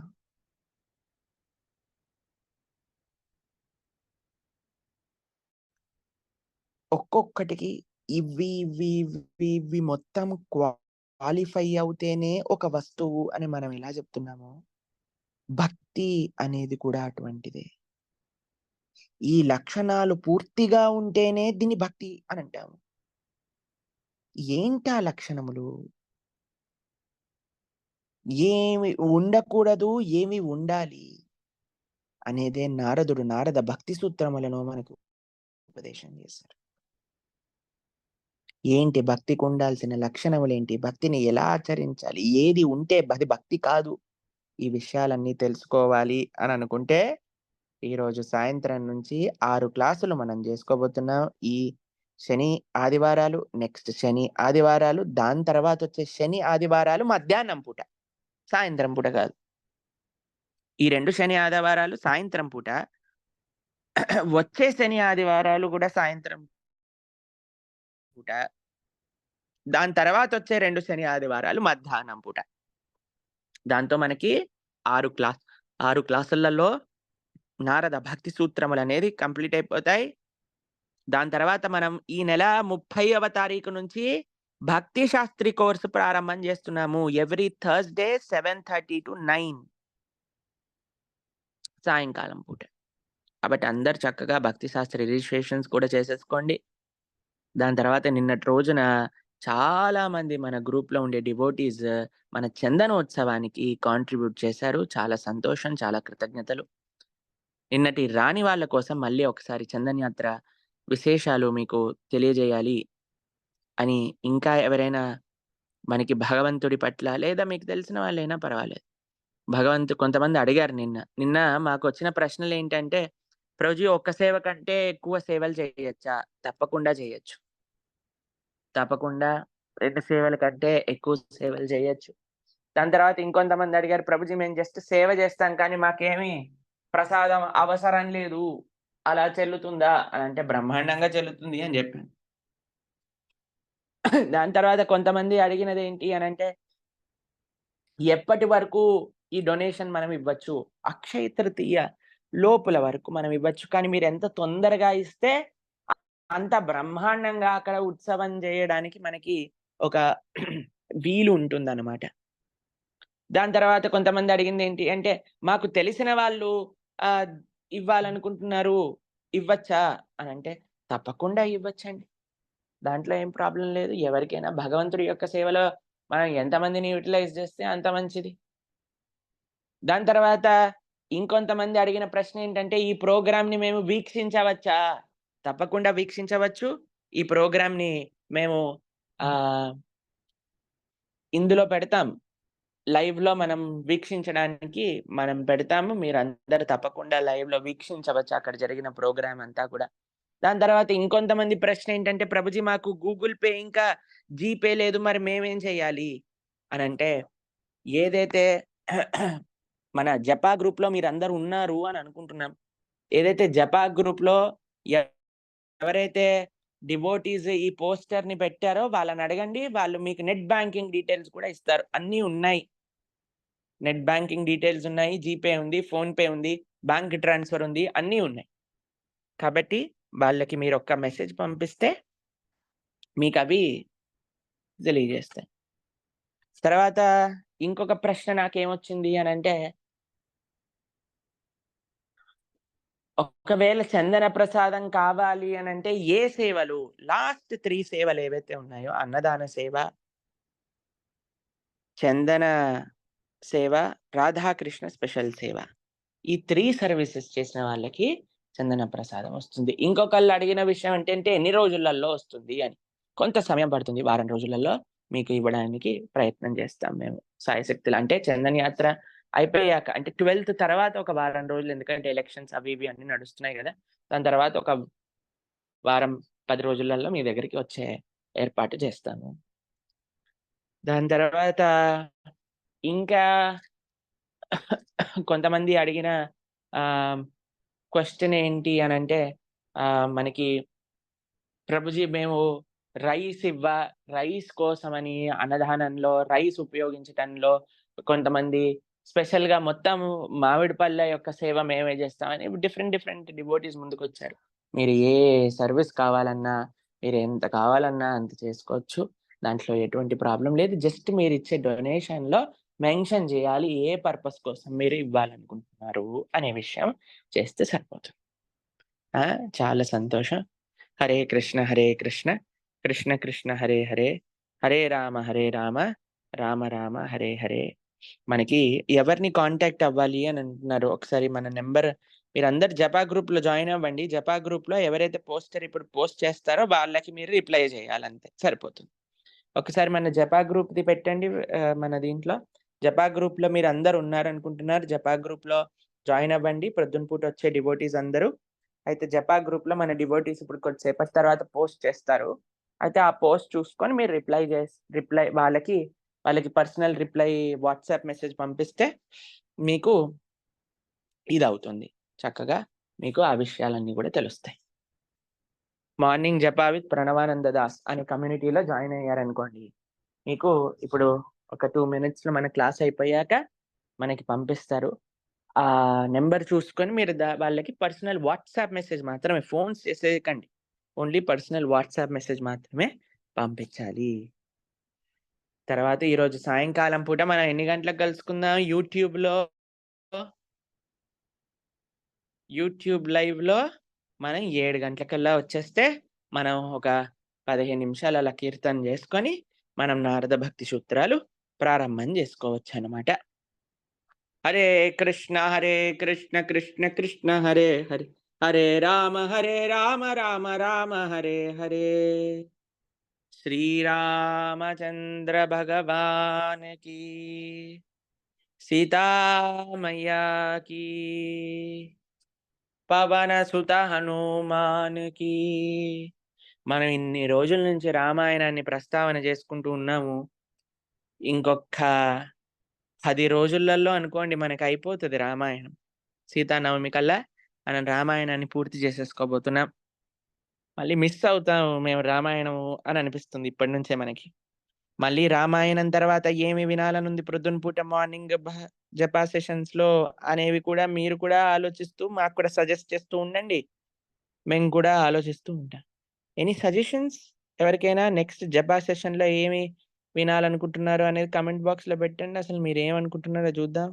ఒక్కొక్కటికి ఇవి ఇవి ఇవి ఇవి మొత్తం క్వాలిఫై అవుతేనే ఒక వస్తువు అని మనం ఎలా చెప్తున్నామో, భక్తి అనేది కూడా అటువంటిదే. ఈ లక్షణాలు పూర్తిగా ఉంటేనే దీన్ని భక్తి అని అంటాము. ఏంటా లక్షణములు? ఏమి ఉండకూడదు, ఏమి ఉండాలి అనేదే నారద భక్తి సూత్రములను మనకు ఉపదేశం చేశారు. ఏంటి భక్తికి ఉండాల్సిన లక్షణములేంటి, భక్తిని ఎలా ఆచరించాలి, ఏది ఉంటే అది భక్తి కాదు, ఈ విషయాలన్నీ తెలుసుకోవాలి అని అనుకుంటే ఈరోజు సాయంత్రం నుంచి 6 క్లాసులు మనం చేసుకోబోతున్నాం. ఈ శని ఆదివారాలు, నెక్స్ట్ శని ఆదివారాలు, దాని తర్వాత వచ్చే శని ఆదివారాలు మధ్యాహ్నం పూట, సాయంత్రం పూట కాదు. ఈ 2 శని ఆదివారాలు సాయంత్రం పూట, వచ్చే శని ఆదివారాలు కూడా సాయంత్రం పూట, దాని తర్వాత వచ్చే 2 శని ఆదివారాలు మధ్యాహ్నం పూట. దాంతో మనకి 6 క్లాసులలో నారద భక్తి సూత్రములు అనేది కంప్లీట్ అయిపోతాయి. దాని తర్వాత మనం ఈ నెల 30వ తారీఖు నుంచి భక్తి శాస్త్రి కోర్సు ప్రారంభం చేస్తున్నాము. ఎవ్రీ థర్స్డే 7:30 to 9 సాయంకాలం పూట. కాబట్టి అందరు చక్కగా భక్తి శాస్త్రి రిజిస్ట్రేషన్స్ కూడా చేసేసుకోండి. దాని తర్వాత నిన్నటి రోజున చాలా మంది మన గ్రూప్లో ఉండే డివోటీస్ మన చందనోత్సవానికి కాంట్రిబ్యూట్ చేశారు. చాలా సంతోషం, చాలా కృతజ్ఞతలు. నిన్నటి రాని వాళ్ళ కోసం మళ్ళీ ఒకసారి చందన్ యాత్ర విశేషాలు మీకు తెలియజేయాలి అని, ఇంకా ఎవరైనా మనకి భగవంతుడి పట్ల లేదా మీకు తెలిసిన వాళ్ళైనా పర్వాలేదు, కొంతమంది అడిగారు నిన్న మాకు వచ్చిన ప్రశ్నలు ఏంటంటే, ప్రభుజీ ఒక్క సేవ కంటే ఎక్కువ సేవలు చేయొచ్చా? తప్పకుండా చేయొచ్చు. తప్పకుండా 2 సేవల కంటే ఎక్కువ సేవలు చేయొచ్చు. దాని తర్వాత ఇంకొంతమంది అడిగారు, ప్రభుజీ మేము జస్ట్ సేవ చేస్తాం కానీ మాకేమి ప్రసాదం అవసరం లేదు, అలా చెల్లుతుందా అని అంటే, బ్రహ్మాండంగా చెల్లుతుంది అని చెప్పాను. దాని తర్వాత కొంతమంది అడిగినది ఏంటి అని అంటే, ఎప్పటి వరకు ఈ డొనేషన్ మనం ఇవ్వచ్చు? అక్షయ తృతీయ లోపుల వరకు మనం ఇవ్వచ్చు. కానీ మీరు ఎంత తొందరగా ఇస్తే అంత బ్రహ్మాండంగా అక్కడ ఉత్సవం చేయడానికి మనకి ఒక వీలు ఉంటుందన్నమాట. దాని తర్వాత కొంతమంది అడిగింది ఏంటి అంటే, మాకు తెలిసిన వాళ్ళు ఇవ్వాలనుకుంటున్నారు, ఇవ్వచ్చా అని అంటే, తప్పకుండా ఇవ్వచ్చండి. దాంట్లో ఏం ప్రాబ్లం లేదు. ఎవరికైనా భగవంతుడి యొక్క సేవలో మనం ఎంతమందిని యుటిలైజ్ చేస్తే అంత మంచిది. దాని తర్వాత ఇంకొంతమంది అడిగిన ప్రశ్న ఏంటంటే, ఈ ప్రోగ్రామ్‌ని మేము వీక్షించవచ్చా? తప్పకుండా వీక్షించవచ్చు. ఈ ప్రోగ్రామ్‌ని మేము ఇందులో పెడతాం. లైవ్‌లో మనం వీక్షించడానికి మనం పెడతాము. మీరందరూ తప్పకుండా లైవ్‌లో వీక్షించవచ్చు అక్కడ జరిగిన ప్రోగ్రామ్ అంతా కూడా. దాని తర్వాత ఇంకొంతమంది ప్రశ్న ఏంటంటే, ప్రభుజీ మాకు గూగుల్ పే ఇంకా జీపే లేదు. మరి మేమేం చేయాలి? అనంటే, ఏదైతే మన జపా గ్రూప్‌లో మీరందరూ ఉన్నారు అని అనుకుంటున్నాం. ఏదైతే జపా గ్రూప్‌లో ఎవరైతే డివోటీస్ ఈ పోస్టర్‌ని పెట్టారో వాళ్ళని అడగండి. వాళ్ళు మీకు నెట్ బ్యాంకింగ్ డీటెయిల్స్ కూడా ఇస్తారు. అన్నీ ఉన్నాయి. నెట్ బ్యాంకింగ్ డీటెయిల్స్ ఉన్నాయి. జీపే ఉంది, ఫోన్‌పే ఉంది, బ్యాంక్ ట్రాన్స్‌ఫర్ ఉంది. అన్నీ ఉన్నాయి. కాబట్టి వాళ్ళకి మీరొక్క మెసేజ్ పంపిస్తే మీకవి తెలియజేస్తాయి. తర్వాత ఇంకొక ప్రశ్న నాకేమొచ్చింది అనంటే, ఒకవేళ చందన ప్రసాదం కావాలి అనంటే ఏ సేవలు? లాస్ట్ 3 సేవలు ఏవైతే ఉన్నాయో అన్నదాన సేవ, చందన సేవ, రాధాకృష్ణ స్పెషల్ సేవ. ఈ 3 సర్వీసెస్ చేసిన వాళ్ళకి చందన ప్రసాదం వస్తుంది. ఇంకొకళ్ళు అడిగిన విషయం ఏంటంటే ఎన్ని రోజులలో వస్తుంది అని. కొంత సమయం పడుతుంది. వారం రోజులలో మీకు ఇవ్వడానికి ప్రయత్నం చేస్తాం మేము సాయశక్తుల. అంటే చందన్ యాత్ర అయిపోయాక అంటే 12th తర్వాత ఒక వారం రోజులు, ఎందుకంటే ఎలక్షన్స్ అవి ఇవి అన్నీ నడుస్తున్నాయి గదా! దాని తర్వాత ఒక వారం 10 రోజులలో మీ దగ్గరికి వచ్చే ఏర్పాటు చేస్తాము. దాని తర్వాత ఇంకా కొంతమంది అడిగిన క్వెషన్ ఏంటి అనంటే, మనకి ప్రభుజీ మేము రైస్ కోసమని అన్నదానంలో రైస్ ఉపయోగించటంలో కొంతమంది స్పెషల్‌గా మొత్తం మామిడి పళ్ళ యొక్క సేవ మేమే చేస్తామని డిఫరెంట్ డివోటీస్ ముందుకొచ్చారు. మీరు ఏ సర్వీస్ కావాలన్నా, మీరు ఎంత కావాలన్నా అంత చేసుకోవచ్చు. దాంట్లో ఎటువంటి ప్రాబ్లమ్ లేదు. జస్ట్ మీరిచ్చే డొనేషన్‌లో మెన్షన్ చేయాలి ఏ పర్పస్ కోసం మీరు ఇవ్వాలనుకుంటున్నారు అనే విషయం చేస్తే సరిపోతుంది. చాలా సంతోషం. హరే కృష్ణ కృష్ణ కృష్ణ హరే హరే, హరే రామ రామ రామ హరే హరే. మనకి ఎవరిని కాంటాక్ట్ అవ్వాలి అని అంటున్నారు. ఒకసారి మన నెంబర్ మీరందరూ జపా గ్రూప్‌లో జాయిన్ అవ్వండి. జపా గ్రూప్‌లో ఎవరైతే పోస్టర్ ఇప్పుడు పోస్ట్ చేస్తారో వాళ్ళకి మీరు రిప్లై చేయాలంతే సరిపోతుంది. ఒకసారి మన జపా గ్రూప్‌ది పెట్టండి. మన దీంట్లో జపా గ్రూప్‌లో మీరందరూ ఉన్నారనుకుంటున్నారు. జపా గ్రూప్‌లో జాయిన్ అవ్వండి. ప్రొద్దున పూట వచ్చే డివోటీస్ అందరూ. అయితే జపా గ్రూప్‌లో మన డివోటీస్ ఇప్పుడు కొద్దిసేపటి తర్వాత పోస్ట్ చేస్తారు. అయితే ఆ పోస్ట్ చూసుకొని మీరు రిప్లై వాళ్ళకి పర్సనల్ రిప్లై వాట్సాప్ మెసేజ్ పంపిస్తే మీకు ఇదవుతుంది. చక్కగా మీకు ఆ విషయాలన్నీ కూడా తెలుస్తాయి. మార్నింగ్ జపా విత్ ప్రణవానంద దాస్ అనే కమ్యూనిటీలో జాయిన్ అయ్యారనుకోండి, మీకు ఇప్పుడు ఒక 2 మినిట్స్‌లో మన క్లాస్ అయిపోయాక మనకి పంపిస్తారు. ఆ నెంబర్ చూసుకొని మీరు వాళ్ళకి పర్సనల్ వాట్సాప్ మెసేజ్ మాత్రమే, ఫోన్స్ చేసేయకండి. ఓన్లీ పర్సనల్ వాట్సాప్ మెసేజ్ మాత్రమే పంపించాలి. తర్వాత ఈరోజు సాయంకాలం పూట మనం ఎన్ని గంటలకు కలుసుకుందాం? యూట్యూబ్ లైవ్‌లో మనం 7 గంటలకల్లా వచ్చేస్తే మనం ఒక 15 నిమిషాలు అలా కీర్తన చేసుకొని మనం నారద భక్తి సూత్రాలు ప్రారంభం చేసుకోవచ్చనమాట. హరే కృష్ణ కృష్ణ కృష్ణ హరే హరే, హరే రామ రామ రామ హరే హరే. శ్రీరామచంద్ర భగవాన్ की, सीता मैया की, పవన సుత హనుమాన్ की. మనం ఇన్ని రోజుల నుంచి రామాయణాన్ని ప్రస్తావన చేసుకుంటూ ఉన్నాము. ఇంకొక 10 రోజులలో అనుకోండి మనకి అయిపోతుంది రామాయణం. సీతానవమి కల్లా మనం రామాయణాన్ని పూర్తి చేసేసుకోబోతున్నాం. మళ్ళీ మిస్ అవుతాము మేము రామాయణం అని అనిపిస్తుంది ఇప్పటి నుంచే మనకి. మళ్ళీ రామాయణం తర్వాత ఏమి వినాలనుంది ప్రొద్దున పూట మార్నింగ్ జపా సెషన్స్ లో అనేవి కూడా మీరు కూడా ఆలోచిస్తూ మాకు కూడా సజెస్ట్ చేస్తూ ఉండండి. మేము కూడా ఆలోచిస్తూ ఉంటాం. ఎనీ సజెషన్స్ ఎవరికైనా నెక్స్ట్ జపా సెషన్ లో ఏమి వినాలనుకుంటున్నారు అనేది కమెంట్ బాక్స్ లో పెట్టండి. అసలు మీరు ఏమనుకుంటున్నారో చూద్దాం.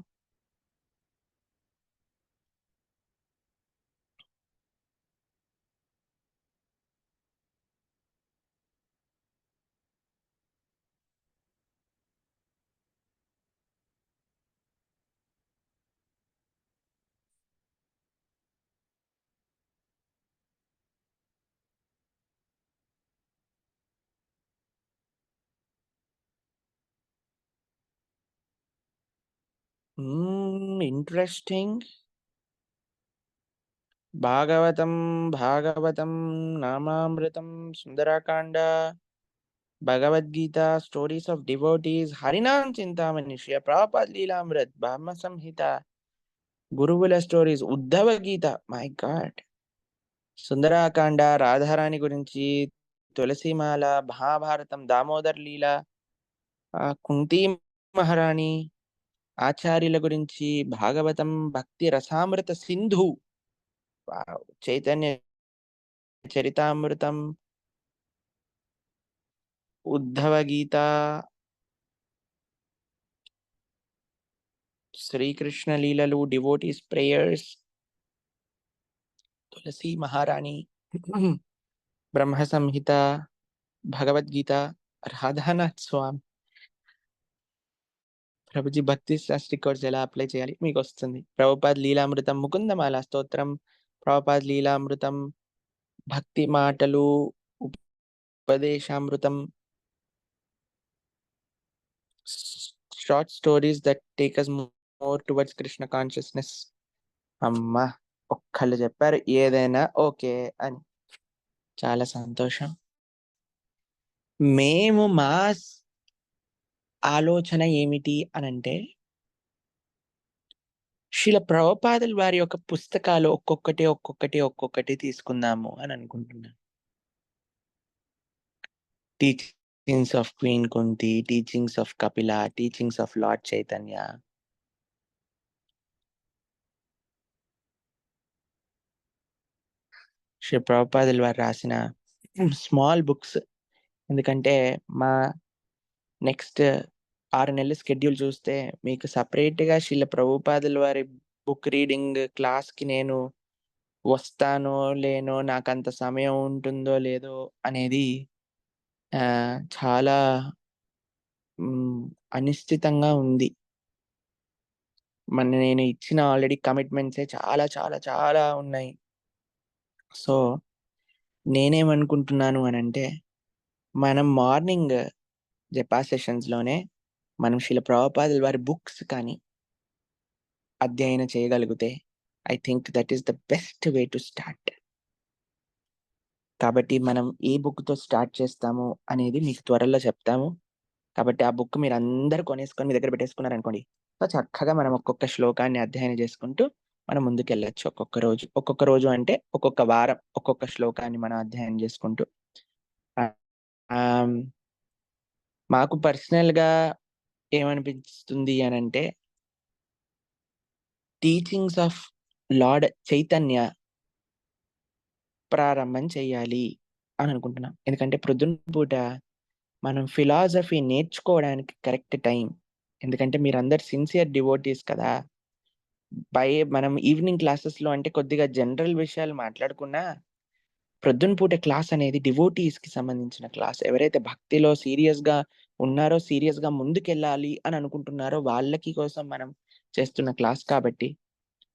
Interesting. Bhagavatam Namamritam, Sundarakanda, Bhagavad Gita, stories of devotees, Harinam Chintamani, Shri Prabhupada Lilamrita, Brahma Samhita, గురువుల stories, Uddhava Gita, my God, Sundarakanda, Radharani గురించి, తులసిమాల, మహాభారతం, దామోదర్ లీల, కుంతి మహారాణి, ఆచార్యుల గురించి, భాగవతం, భక్తి రసామృత సింధు, చైతన్య చరితామృతం, ఉద్ధవ గీత, శ్రీకృష్ణ లీలలు, డివోటీస్ ప్రేయర్స్, తులసి మహారాణి, బ్రహ్మ సంహిత, భగవద్గీత, రాధానాథ్ స్వామి. ప్రభుజీ భక్తి శాస్త్రి కోర్స్ ఎలా అప్లై చేయాలి? మీకు వస్తుంది. ప్రభుపాద్ లీలామృతం, ముకుందమాల స్తోత్రం, ప్రభుపాద్ లీలామృతం, భక్తి మాటలు, Upadeshamritam, short stories that take us more towards Krishna consciousness. అమ్మా, ఒక్కళ్ళు చెప్పారు ఏదైనా ఓకే అని, చాలా సంతోషం. మేము మా ఆలోచన ఏమిటి అనంటే, శ్రీల ప్రభుపాదుల వారి యొక్క పుస్తకాలు ఒక్కొక్కటి తీసుకుందాము అని అనుకుంటున్నాను. Teachings of queen Kunti, teachings of Kapila, teachings of lord Chaitanya, Shri ప్రభుపాదుల వారు రాసిన స్మాల్ బుక్స్. ఎందుకంటే మా నెక్స్ట్ 6 నెలల షెడ్యూల్ చూస్తే మీకు సపరేట్గా శ్రీల ప్రభుపాదుల వారి బుక్ రీడింగ్ క్లాస్కి నేను వస్తానో లేనో, నాకు అంత సమయం ఉంటుందో లేదో అనేది చాలా అనిశ్చితంగా ఉంది. నేను ఇచ్చిన ఆల్రెడీ కమిట్మెంట్సే చాలా చాలా చాలా ఉన్నాయి. సో నేనేమనుకుంటున్నాను అనంటే, మనం మార్నింగ్ జపా సెషన్స్లోనే మనం శ్రీల ప్రభుపాదుల వారి బుక్స్ కానీ అధ్యయనం చేయగలిగితే I think that is the best way to start. కాబట్టి మనం ఏ బుక్తో స్టార్ట్ చేస్తాము అనేది మీకు త్వరలో చెప్తాము. కాబట్టి ఆ బుక్ మీరు అందరూ కొనేసుకొని మీ దగ్గర పెట్టేసుకున్నారనుకోండి, సో చక్కగా మనం ఒక్కొక్క శ్లోకాన్ని అధ్యయనం చేసుకుంటూ మనం ముందుకు వెళ్ళొచ్చు. ఒక్కొక్క రోజు అంటే ఒక్కొక్క వారం ఒక్కొక్క శ్లోకాన్ని మనం అధ్యయనం చేసుకుంటూ. మాకు పర్సనల్గా ఏమనిపిస్తుంది అనంటే, టీచింగ్స్ ఆఫ్ లార్డ్ చైతన్య ప్రారంభం చేయాలి అని అనుకుంటున్నాం. ఎందుకంటే ప్రొద్దున పూట మనం ఫిలాసఫీ నేర్చుకోవడానికి కరెక్ట్ టైం. ఎందుకంటే మీరందరు సిన్సియర్ డివోటీస్ కదా. మనం ఈవినింగ్ క్లాసెస్లో అంటే కొద్దిగా జనరల్ విషయాలు మాట్లాడుకున్నా, ప్రొద్దున పూట క్లాస్ అనేది డివోటీస్కి సంబంధించిన క్లాస్. ఎవరైతే భక్తిలో సీరియస్గా ఉన్నారో, సీరియస్గా ముందుకెళ్ళాలి అని అనుకుంటున్నారో వాళ్ళకి కోసం మనం చేస్తున్న క్లాస్. కాబట్టి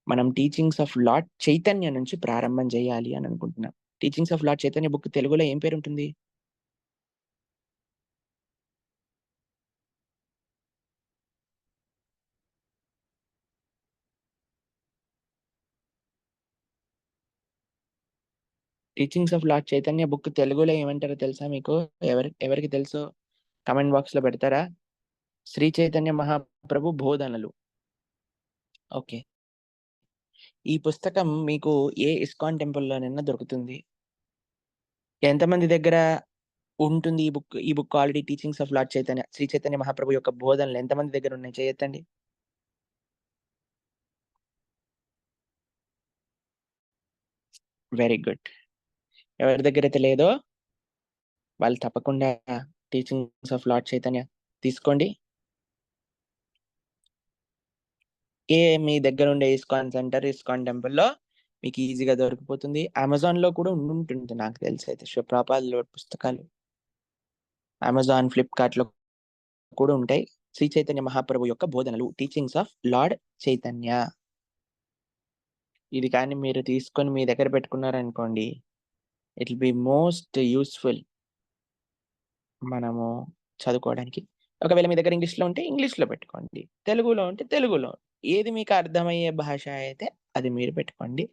మనం టీచింగ్స్ ఆఫ్ లార్డ్ చైతన్య నుంచి ప్రారంభం చేయాలి అని అనుకుంటున్నాం. Teachings of lord Chaitanya book తెలుగులో ఏం పేరు ఉంటుంది? Teachings of lord Chaitanya book తెలుగులో ఏమంటారో తెలుసా మీకు? ఎవరికి తెలుసు కమెంట్ బాక్స్ లో పెడతారా? శ్రీ చైతన్య మహాప్రభు బోధనలు. ఓకే, ఈ పుస్తకం మీకు ఏ ఇస్కాన్ టెంపుల్లోనైనా దొరుకుతుంది. ఎంతమంది దగ్గర ఉంటుంది. ఈ book already teachings of lord Chaitanya, Shri Chaitanya Mahaprabhu యొక్క బోధనలు ఎంతమంది దగ్గర ఉన్నాయి చేయొద్దండి. Very good. ఎవరి దగ్గర అయితే లేదో వాళ్ళు తప్పకుండా టీచింగ్స్ ఆఫ్ లార్డ్ చైతన్య తీసుకోండి. మీ దగ్గర ఉండే ఇస్కాన్ సెంటర్, ఇస్కాన్ టెంపుల్లో మీకు ఈజీగా దొరికిపోతుంది. అమెజాన్ లో కూడా ఉంటుంది నాకు తెలిసి అయితే. శివప్రభుపాదుల పుస్తకాలు అమెజాన్, ఫ్లిప్కార్ట్ లో కూడా ఉంటాయి. శ్రీ చైతన్య మహాప్రభు యొక్క బోధనలు, టీచింగ్స్ ఆఫ్ లార్డ్ చైతన్య. ఇది కానీ మీరు తీసుకొని మీ దగ్గర పెట్టుకున్నారనుకోండి, it will be most useful మనము చదువుకోవడానికి. ఒకవేళ మీ దగ్గర ఇంగ్లీష్లో ఉంటే ఇంగ్లీష్లో పెట్టుకోండి, తెలుగులో ఉంటే తెలుగులో, ఏది మీకు అర్థమయ్యే భాష అయితే అది మీరు పెట్టుకోండి.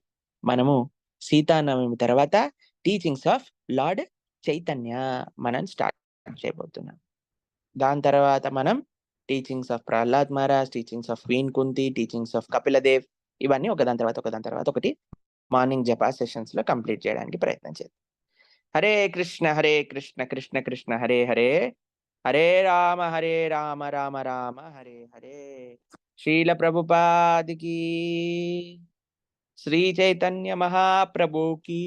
మనము సీతానవమి తర్వాత టీచింగ్స్ ఆఫ్ లార్డ్ చైతన్య మనం స్టార్ట్ చేయబోతున్నాం. దాని తర్వాత మనం teachings of Prahlad Maharaj, teachings of queen Kunti, teachings of Kapildev, ఇవన్నీ ఒకదాని తర్వాత ఒకటి మార్నింగ్ జపా సెషన్స్ లో కంప్లీట్ చేయడానికి ప్రయత్నం చేద్దాం. హరే కృష్ణ కృష్ణ కృష్ణ హరే హరే, హరే రామ రామ రామ హరే హరే. శ్రీల ప్రభుపాదికి, శ్రీ చైతన్య మహాప్రభుకి